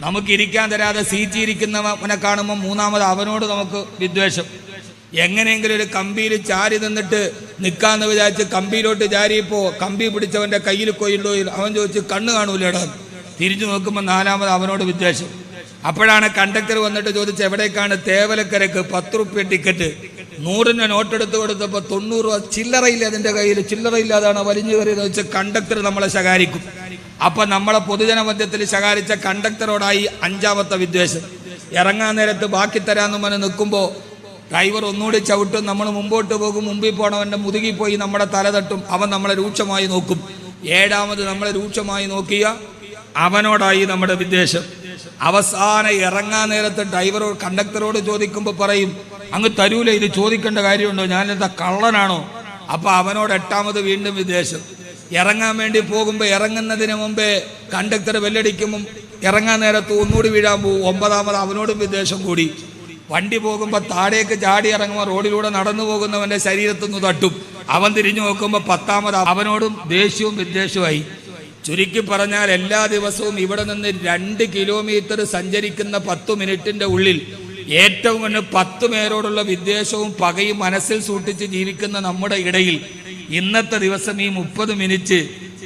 നമുക്ക് ഇരിക്കാൻ തരാതെ സീറ്റിരിക്കുന്നവനെ കാണുമ്പോൾ മൂന്നാമത് അവനോട് നമുക്ക് വിദ്വേഷം. എങ്ങനെയെങ്കിലും ഒരു കമ്പിയിൽ ചാരി നിന്നിട്ട് നിൽക്കാന്ന് വിചാരിച്ച് കമ്പിയിലോട്ട് ചാരിയപ്പോൾ കമ്പി പിടിച്ചവൻ്റെ കയ്യിൽ കൊയ്യുണ്ടോ? അവൻ ചോദിച്ച് കണ്ണ് കാണൂലേടാ. തിരിഞ്ഞു നോക്കുമ്പോൾ നാലാമത് അവനോട് വിദ്വേഷം. അപ്പോഴാണ് കണ്ടക്ടർ വന്നിട്ട് ചോദിച്ചത് എവിടേക്കാണ്? തേവലക്കരക്ക് 10 റുപ്യ ടിക്കറ്റ്. 100 നോട്ടെടുത്ത് കൊടുത്തപ്പോൾ 90 രൂപ ചില്ലറയില്ല. അതിൻ്റെ കയ്യിൽ ചില്ലറയില്ലാതാണ് വലിഞ്ഞു കയറിയെന്ന് വെച്ച് കണ്ടക്ടർ നമ്മളെ ശകാരിക്കും. അപ്പം നമ്മളെ പൊതുജന മധ്യത്തിൽ ശകാരിച്ച കണ്ടക്ടറോടായി 5ാമത്തെ വിദ്വേഷം. ഇറങ്ങാൻ നേരത്ത് ബാക്കി തരാമെന്ന് പറഞ്ഞ് നിൽക്കുമ്പോൾ ഡ്രൈവർ ഒന്നുകൂടി ചവിട്ടും. നമ്മൾ മുമ്പോട്ട് പോകും. മുമ്പിൽ പോണവൻ്റെ മുതുകിൽ പോയി നമ്മുടെ തല തട്ടും. അവൻ നമ്മളെ രൂക്ഷമായി നോക്കും. 7ാമത് നമ്മളെ രൂക്ഷമായി നോക്കിയ അവനോടായി നമ്മുടെ വിദ്വേഷം. അവസാനം ഇറങ്ങാൻ നേരത്ത് ഡ്രൈവറോട് കണ്ടക്ടറോട് ചോദിക്കുമ്പോൾ പറയും, അങ്ങ് തരൂല, ഇത് ചോദിക്കേണ്ട കാര്യമുണ്ടോ? ഞാനെന്താ കള്ളനാണോ? അപ്പം അവനോട് 8ാമത് വീണ്ടും വിദ്വേഷം. ഇറങ്ങാൻ വേണ്ടി പോകുമ്പോൾ ഇറങ്ങുന്നതിന് മുമ്പേ കണ്ടക്ടർ ബെല്ലടിക്കുമ്പം ഇറങ്ങാൻ നേരത്ത് ഒന്നുകൂടി വീഴാൻ പോകും. 9ാമത് അവനോടും വിദ്വേഷം കൂടി. വണ്ടി പോകുമ്പോൾ താഴേക്ക് ചാടി ഇറങ്ങുമ്പോൾ റോഡിലൂടെ നടന്നു പോകുന്നവന്റെ ശരീരത്തുനിന്ന് തട്ടും. അവൻ തിരിഞ്ഞു നോക്കുമ്പോൾ 10ാമത് അവനോടും ദേഷ്യവും വിദ്വേഷവുമായി. ചുരുക്കി പറഞ്ഞാൽ എല്ലാ ദിവസവും ഇവിടെ നിന്ന് 2 കിലോമീറ്റർ സഞ്ചരിക്കുന്ന 10 മിനിറ്റിന്റെ ഉള്ളിൽ ഏറ്റവും കൂടുതൽ 10 പേരോടുള്ള വിദ്വേഷവും പകയും മനസ്സിൽ സൂക്ഷിച്ച് ജീവിക്കുന്ന നമ്മുടെ ഇടയിൽ ഇന്നത്തെ ദിവസം ഈ 30 മിനിറ്റ്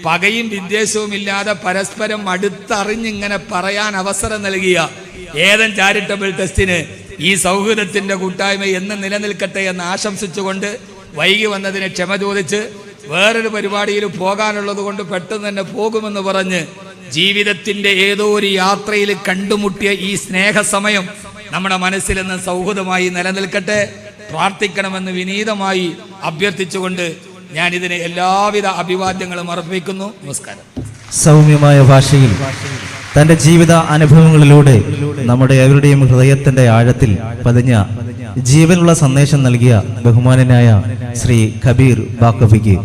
പകയും വിദ്വേഷവും ഇല്ലാതെ പരസ്പരം അടുത്തറിഞ്ഞിങ്ങനെ പറയാൻ അവസരം നൽകിയ ഏദൻ ചാരിറ്റബിൾ ട്രസ്റ്റിന് ഈ സൗഹൃദത്തിന്റെ കൂട്ടായ്മ എന്ന് നിലനിൽക്കട്ടെ എന്ന് ആശംസിച്ചുകൊണ്ട് വൈകി വന്നതിന് ക്ഷമ ചോദിച്ച് വേറൊരു പരിപാടിയിൽ പോകാനുള്ളത് കൊണ്ട് പെട്ടെന്ന് തന്നെ പോകുമെന്ന് പറഞ്ഞ് ജീവിതത്തിന്റെ ഏതോ ഒരു യാത്രയിൽ കണ്ടുമുട്ടിയ ഈ സ്നേഹസമയം നമ്മുടെ മനസ്സിൽ നിന്ന് സൗഹൃദമായി നിലനിൽക്കട്ടെ, പ്രാർത്ഥിക്കണമെന്ന് വിനീതമായി അഭ്യർത്ഥിച്ചുകൊണ്ട് ഞാൻ ഇതിന് എല്ലാവിധ അഭിവാദ്യങ്ങളും അർപ്പിക്കുന്നു. നമസ്കാരം. സൗമ്യമായ ഭാഷയിൽ തന്റെ ജീവിത അനുഭവങ്ങളിലൂടെ നമ്മുടെ ഏവരുടെയും ഹൃദയത്തിന്റെ ആഴത്തിൽ പതിഞ്ഞ ജീവനുള്ള സന്ദേശം നൽകിയ ബഹുമാനനായ ശ്രീ കബീർ ബാക്കവിക്ക്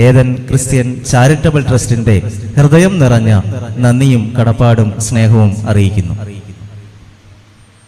ഏദൻ ക്രിസ്ത്യൻ ചാരിറ്റബിൾ ട്രസ്റ്റിന്റെ ഹൃദയം നിറഞ്ഞ നന്ദിയും കടപ്പാടും സ്നേഹവും അറിയിക്കുന്നു.